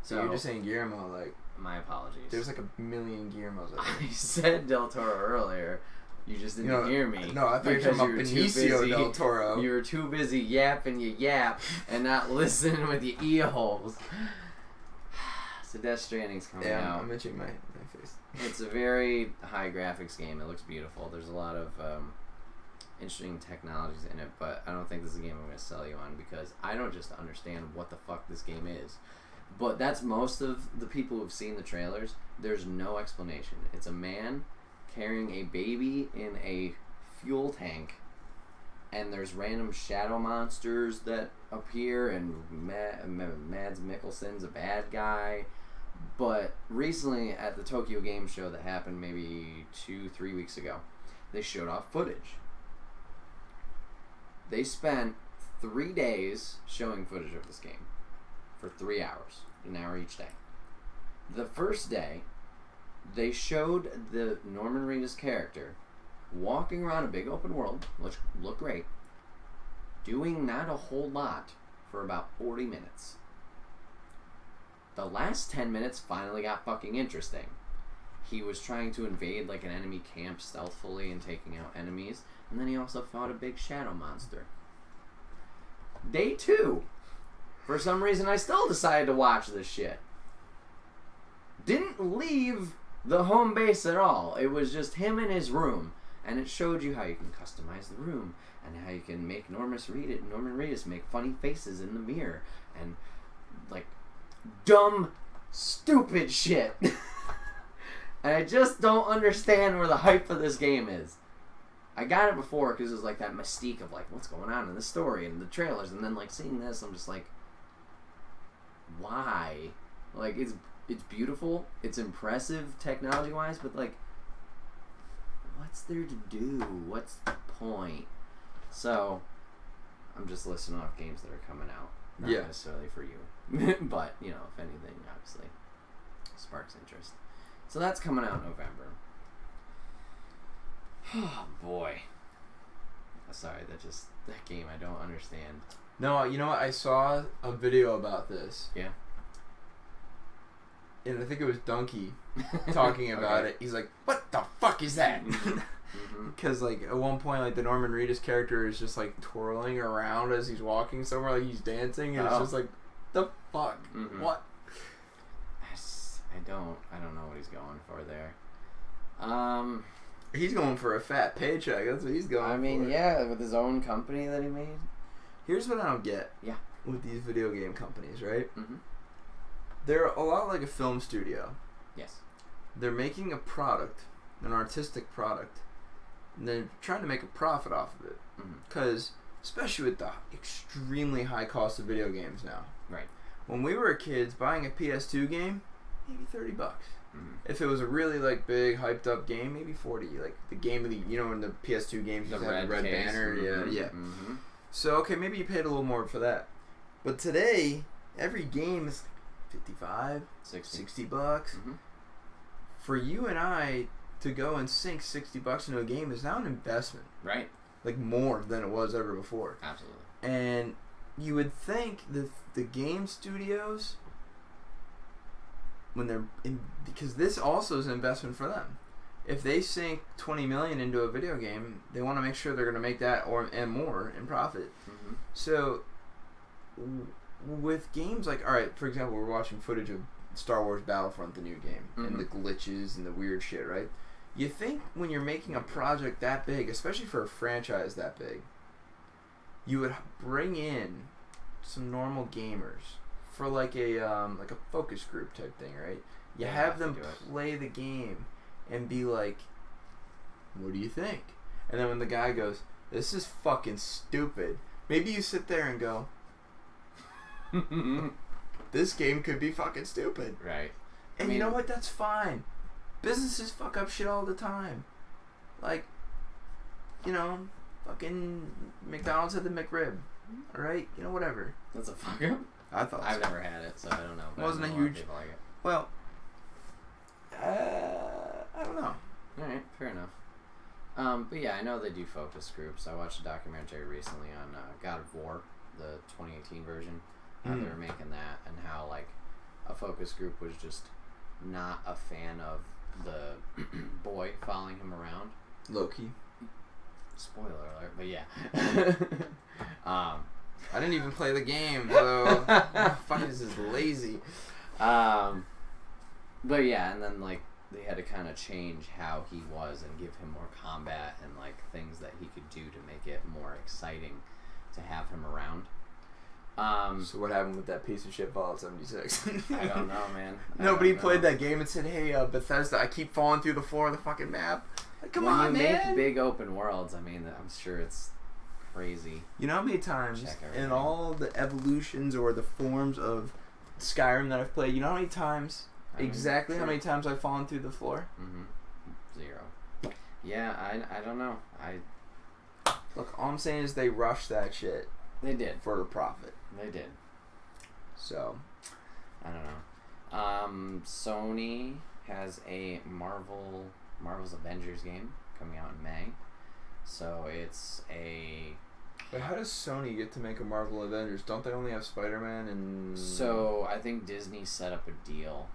So you're just saying Guillermo, like my apologies. there's like a million Guillermos out there. I said del Toro earlier. You just didn't hear me. No, I thought you were because talking about Benicio del Toro. You were too busy yapping your yap and not listening with your ear holes. So Death Stranding's coming out. I'm itching my face. It's a very high graphics game. It looks beautiful. There's a lot of interesting technologies in it, but I don't think this is a game I'm going to sell you on because I don't just understand what the fuck this game is. But that's most of the people who've seen the trailers. There's no explanation. It's a man carrying a baby in a fuel tank, and there's random shadow monsters that appear, and Mads Mikkelsen's a bad guy. But recently at the Tokyo Game Show that happened maybe 2-3 weeks ago, they showed off footage. They spent 3 days showing footage of this game for 3 hours, an hour each day. The first day, they showed the Norman Reedus character walking around a big open world, which looked great, doing not a whole lot for about 40 minutes. The last 10 minutes finally got fucking interesting. He was trying to invade like an enemy camp stealthily and taking out enemies, and then he also fought a big shadow monster. Day 2. For some reason, I still decided to watch this shit. Didn't leave the home base at all. It was just him in his room, and it showed you how you can customize the room and how you can make Norman Reedus make funny faces in the mirror and like dumb, stupid shit. And I just don't understand where the hype for this game is. I got it before because it was like that mystique of like what's going on in the story and the trailers, and then like seeing this, I'm just like, why? Like it's beautiful, it's impressive technology wise, but like, what's there to do? What's the point? So, I'm just listing off games that are coming out, not necessarily for you, but you know, if anything, obviously, sparks interest. So that's coming out in November. Oh boy. Sorry, that game I don't understand. No, you know what? I saw a video about this. Yeah. and I think it was Donkey talking about it. He's like, "What the fuck is that?" Because like at one point, like the Norman Reedus character is just like twirling around as he's walking somewhere, like he's dancing, and it's just like, the fuck, what? I don't know what he's going for there. He's going for a fat paycheck. That's what he's going for. I mean, yeah, with his own company that he made. Here's what I don't get. Yeah. With these video game companies, right? Mm-hmm. They're a lot like a film studio. Yes. They're making a product, an artistic product, and they're trying to make a profit off of it. Because, especially with the extremely high cost of video games now. Right. When we were kids, buying a PS2 game, maybe $30. If it was a really like big hyped up game, maybe 40. Like the game of the, you know, in the PS2 games, you have the red banner. Yeah. So okay, maybe you paid a little more for that. But today, every game is 55, 60 bucks. For you and I to go and sink $60 into a game is now an investment. Right. Like more than it was ever before. Absolutely. And you would think that the game studios, when they're in, because this also is an investment for them. If they sink $20 million into a video game, they want to make sure they're going to make that and more in profit. So with games like, all right, for example, we're watching footage of Star Wars Battlefront, the new game, and the glitches and the weird shit, right? You think when you're making a project that big, especially for a franchise that big, you would bring in some normal gamers for like a focus group type thing, right? You have them play the game and be like, what do you think? And then when the guy goes, this is fucking stupid, maybe you sit there and go, this game could be fucking stupid. Right. And you know what? That's fine. Businesses fuck up shit all the time. Like, you know, fucking McDonald's had the McRib. Alright? You know, whatever. That's a fuck up? I thought I've never had it, so I don't know. Wasn't a huge... Like it. Well, I don't know. Alright, fair enough. But yeah, I know they do focus groups. I watched a documentary recently on God of War, the 2018 version. How they were making that, and how like a focus group was just not a fan of the boy following him around. Low-key. Spoiler alert, but yeah. I didn't even play the game, so fuck, this is lazy. But yeah, and then like they had to kind of change how he was and give him more combat and like things that he could do to make it more exciting to have him around. So what happened with that piece of shit Fallout 76? I don't know, man. Nobody played that game and said, hey, Bethesda, I keep falling through the floor of the fucking map. Like, come on, man. When you make big open worlds, I mean, I'm sure it's crazy. You know how many times in all the evolutions or the forms of Skyrim that I've played, you know how many times, how many times I've fallen through the floor? 0. Yeah, I don't know. Look, all I'm saying is they rushed that shit. They did. For a profit. They did. So, I don't know. Sony has a Marvel's Avengers game coming out in May. So it's a... But how does Sony get to make a Marvel Avengers? Don't they only have Spider-Man and... So I think Disney set up a deal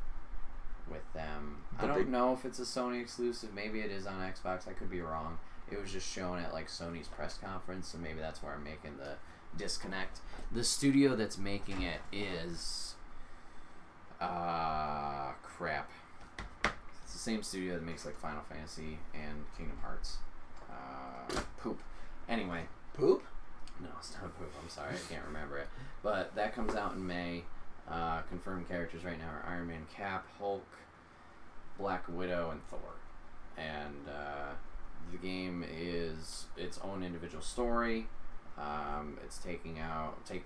with them. I don't know if it's a Sony exclusive. Maybe it is on Xbox. I could be wrong. It was just shown at like Sony's press conference, so maybe that's where I'm making the disconnect. The studio that's making it is crap. It's the same studio that makes like Final Fantasy and Kingdom Hearts. Poop. Anyway. Poop? No, it's not poop. I'm sorry, I can't remember it. But that comes out in May. Confirmed characters right now are Iron Man, Cap, Hulk, Black Widow, and Thor. And the game is its own individual story. It's take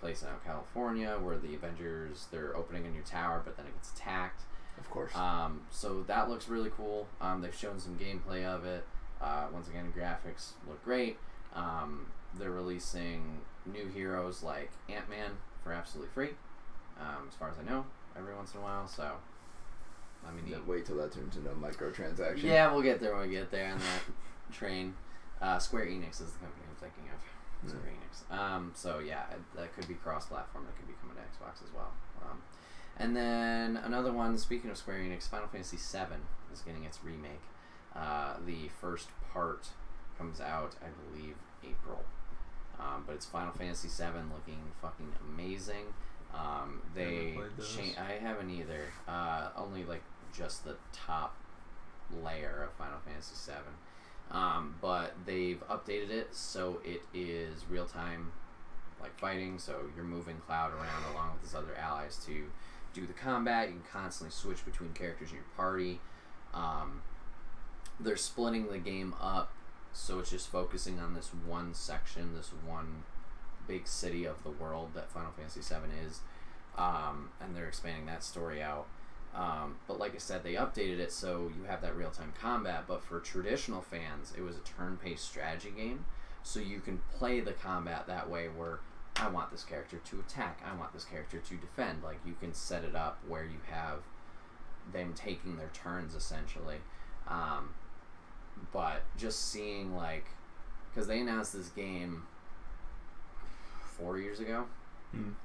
place in California, where the Avengers, they're opening a new tower, but then it gets attacked. Of course. So that looks really cool. They've shown some gameplay of it. Once again, the graphics look great. They're releasing new heroes like Ant-Man for absolutely free, as far as I know, every once in a while. So, I mean, wait till that turns into a microtransaction. Yeah, we'll get there when we get there on that train. Square Enix is the company I'm thinking of. Square Enix. So yeah, that could be cross-platform. That could be coming to Xbox as well. And then another one, speaking of Square Enix, Final Fantasy VII is getting its remake. The first part comes out, I believe, April. But it's Final Fantasy VII looking fucking amazing. I haven't either. Only like just the top layer of Final Fantasy VII. But they've updated it so it is real time, like fighting. So you're moving Cloud around along with his other allies to do the combat. You can constantly switch between characters in your party. They're splitting the game up, so it's just focusing on this one section, this one big city of the world that Final Fantasy VII is, and they're expanding that story out. But like I said, they updated it so you have that real-time combat, but for traditional fans, it was a turn-based strategy game, so you can play the combat that way where I want this character to attack, I want this character to defend. Like, you can set it up where you have them taking their turns, essentially. But just seeing, like, because they announced this game 4 years ago,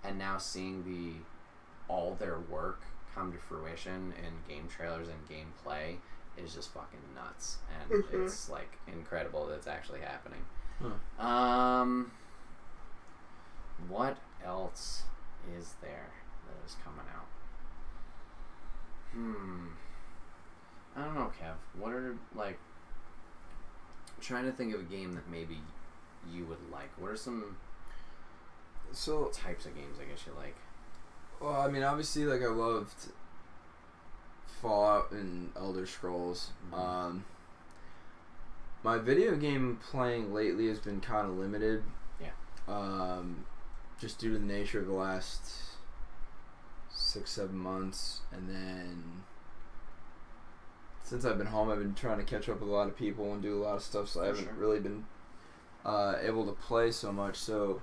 and now seeing all their work come to fruition in game trailers and gameplay is just fucking nuts, and it's like incredible that it's actually happening. What else is there that is coming out? I don't know, Kev. What are, like, I'm trying to think of a game that maybe you would like. What are some types of games I guess you like? Well, I mean, obviously, like, I loved Fallout and Elder Scrolls. My video game playing lately has been kind of limited. Yeah. Just due to the nature of the last 6-7 months, and then since I've been home, I've been trying to catch up with a lot of people and do a lot of stuff, so I haven't really been able to play so much. So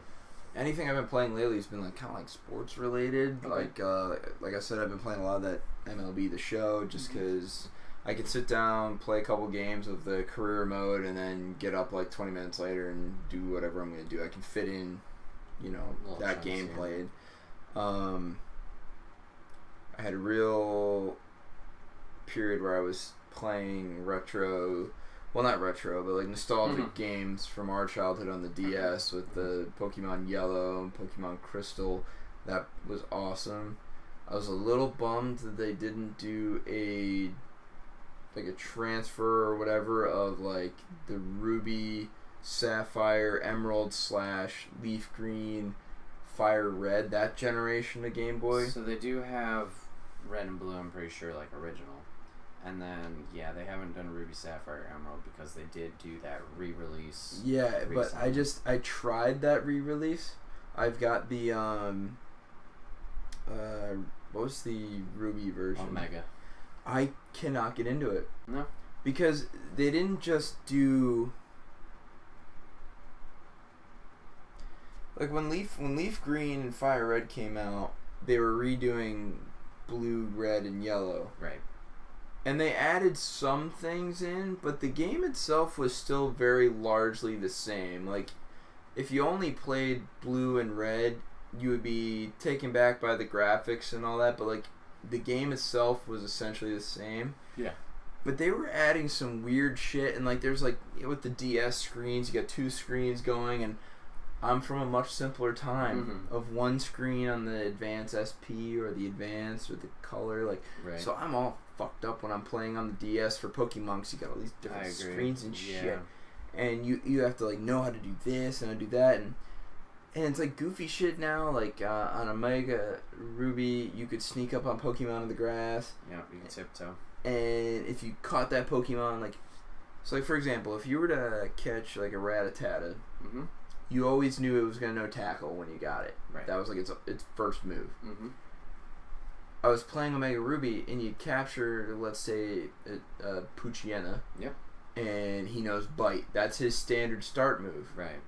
anything I've been playing lately has been like kind of like sports related. Okay. Like I said, I've been playing a lot of that MLB The Show just because I could sit down, play a couple games of the career mode, and then get up like 20 minutes later and do whatever I'm going to do. I can fit in, that game played. I had a real period where I was playing not retro, but like nostalgic games from our childhood on the DS with the Pokemon Yellow and Pokemon Crystal. That was awesome. I was a little bummed that they didn't do a transfer or whatever of like the Ruby, Sapphire, Emerald / Leaf Green, Fire Red, that generation of Game Boy. So they do have Red and Blue, I'm pretty sure, like original. And then, yeah, they haven't done Ruby, Sapphire, Emerald because they did do that re-release. Yeah, but I tried that re-release. I've got the, what was the Ruby version? Omega. I cannot get into it. No? Because they didn't just do... Like, when Leaf Green and Fire Red came out, they were redoing Blue, Red, and Yellow. Right. And they added some things in, but the game itself was still very largely the same. Like, if you only played Blue and Red, you would be taken back by the graphics and all that, but, like, the game itself was essentially the same. Yeah. But they were adding some weird shit, and, like, there's, like, with the DS screens, you got 2 screens going, and I'm from a much simpler time of one screen on the Advance SP or the Advance or the Color, like, so I'm all fucked up when I'm playing on the DS for Pokemon because you got all these different screens and shit, and you have to like know how to do this and do that, and it's like goofy shit now. Like on Omega Ruby, you could sneak up on Pokemon in the grass. Yeah, you can tiptoe. And if you caught that Pokemon, like, so like for example, if you were to catch like a Rattata, you always knew it was gonna know Tackle when you got it. Right. That was like its first move. I was playing Omega Ruby, and you capture, let's say, Poochyena. Yep. And he knows Bite. That's his standard start move. Right.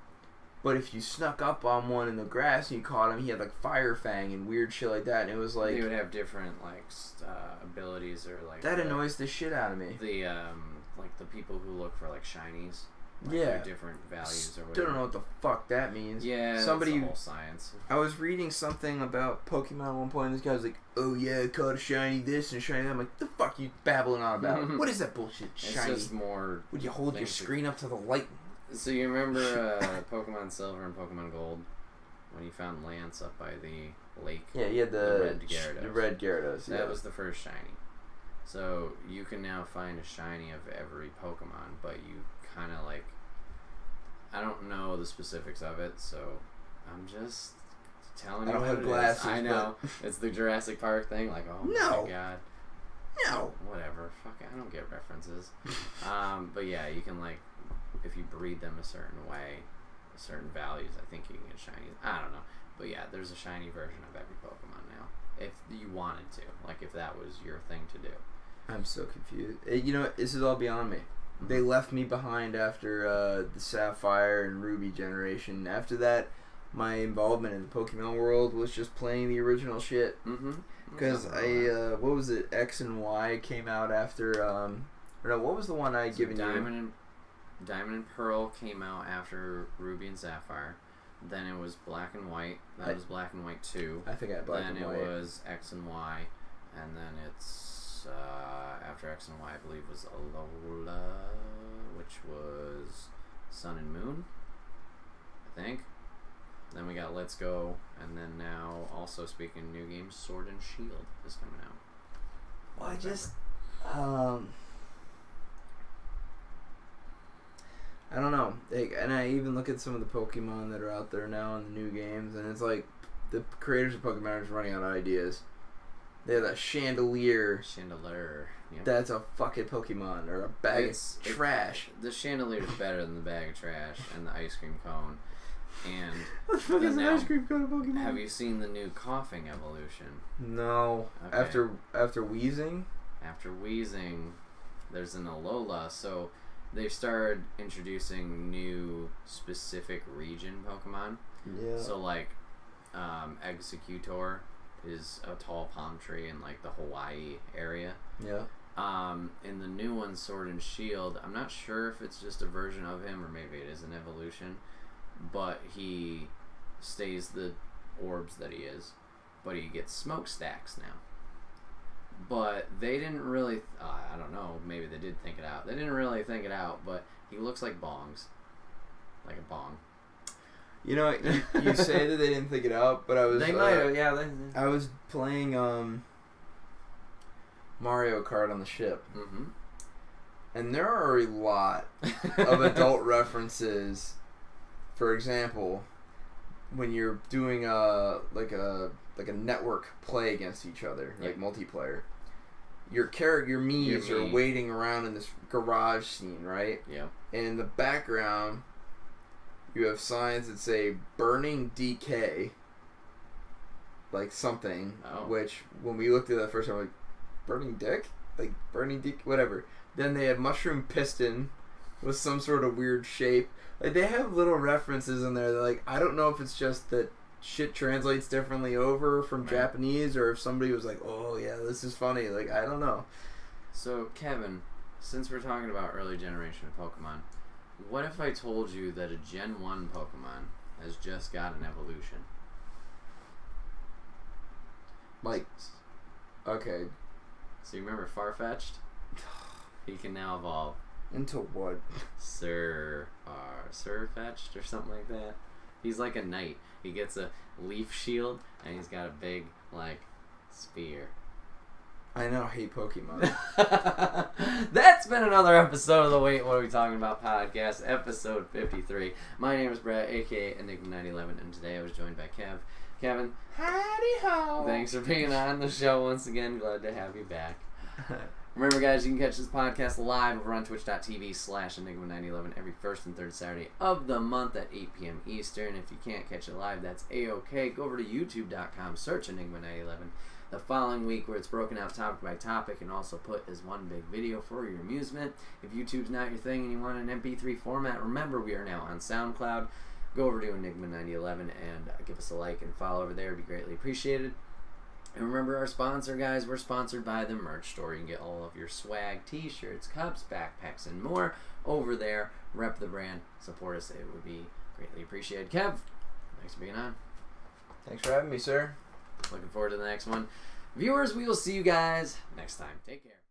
But if you snuck up on one in the grass and you caught him, he had like Fire Fang and weird shit like that, and it was like... They would have different like abilities or like... That annoys the shit out of me. The like the people who look for like shinies. like Yeah. their different values or Still whatever. don't know what the fuck that means. Yeah, Somebody, that's the whole science. I was reading something about Pokemon at one point, and this guy was like, "Oh yeah, I caught a shiny this and shiny that." I'm like, "The fuck you babbling on about? What is that bullshit? Shiny? It's just more. Would you hold your screen up to the light?" So you remember Pokemon Silver and Pokemon Gold when you found Lance up by the lake? Yeah, you had The red Gyarados. The red Gyarados. That Yeah. was the first shiny. So you can now find a shiny of every Pokemon, but you kind of like. I don't know the specifics of it, so I'm just telling you. I don't what have it is. glasses, I know it's the Jurassic Park thing. Like, oh No. my god. No. Whatever. Fuck. I don't get references. But yeah, you can like, if you breed them a certain way, certain values, I think you can get shinies. I don't know. But yeah, there's a shiny version of every Pokemon now. If you wanted to, like, if that was your thing to do. I'm so confused. You know what? This is all beyond me. They left me behind after the Sapphire and Ruby generation. After that, my involvement in the Pokemon world was just playing the original shit. Because what was it? X and Y came out after, or no, what was the one I had given you? Diamond and Pearl came out after Ruby and Sapphire. Then it was Black and White. That was Black and White 2. I think I had Black then and White. Then it was X and Y. And then it's, after X and Y, I believe, was Alola, which was Sun and Moon, I think. Then we got Let's Go. And then now, also speaking of new games, Sword and Shield is coming out. Well, I just, I don't know. And I even look at some of the Pokemon that are out there now in the new games, and it's like the creators of Pokemon are just running out of ideas. They have that Chandelier. Yep. That's a fucking Pokemon or a bag of trash. The Chandelier is better than the bag of trash and the ice cream cone. And what the fuck is an ice cream cone of Pokemon? Have you seen the new coughing evolution? No. Okay. After wheezing? After wheezing, there's an Alola. So they've started introducing new specific region Pokemon. Yeah. So like Executor is a tall palm tree in like the Hawaii area. Yeah. In the new one, Sword and Shield, I'm not sure if it's just a version of him or maybe it is an evolution, but he stays the orbs that he is, but he gets smokestacks now. But they didn't really, I don't know, maybe they did think it out. They didn't really think it out, but he looks like bongs. Like a bong. You know, you say that they didn't think it out, but I was... They might have, yeah. I was playing Mario Kart on the ship. Mm-hmm. And there are a lot of adult references. For example, when you're doing a network play against each other, like multiplayer, your Mii's are waiting around in this garage scene, right? Yeah. And in the background, you have signs that say "Burning DK," like something. Oh. Which, when we looked at that first time, like, "Burning Dick," like "Burning Dick," whatever. Then they had Mushroom Piston with some sort of weird shape. Like, they have little references in there that, like, I don't know if it's just that shit translates differently over from Japanese, or if somebody was like, "Oh yeah, this is funny." Like, I don't know. So Kevin, since we're talking about early generation of Pokemon, what if I told you that a Gen 1 Pokemon has just got an evolution? Like, okay. So you remember Farfetch'd? He can now evolve. Into what? Surfetch'd or something like that. He's like a knight. He gets a leaf shield and he's got a big, like, spear. I now hate Pokemon. That's been another episode of the Wait What Are We Talking About podcast, episode 53. My name is Brett, aka Enigma911, and today I was joined by Kev. Kevin, howdy ho! Thanks for being on the show once again. Glad to have you back. Remember, guys, you can catch this podcast live over on twitch.tv/Enigma911 every first and third Saturday of the month at 8 p.m. Eastern. If you can't catch it live, that's A-OK. Go over to youtube.com, search Enigma911. The following week, where it's broken out topic by topic and also put as one big video for your amusement. If YouTube's not your thing and you want an MP3 format, remember we are now on SoundCloud. Go over to Enigma911 and give us a like and follow over there. It'd be greatly appreciated. And remember our sponsor, guys. We're sponsored by the Merch Store. You can get all of your swag, t-shirts, cups, backpacks, and more over there. Rep the brand. Support us. It would be greatly appreciated. Kev, thanks for being on. Thanks for having me, sir. Looking forward to the next one. Viewers, we will see you guys next time. Take care.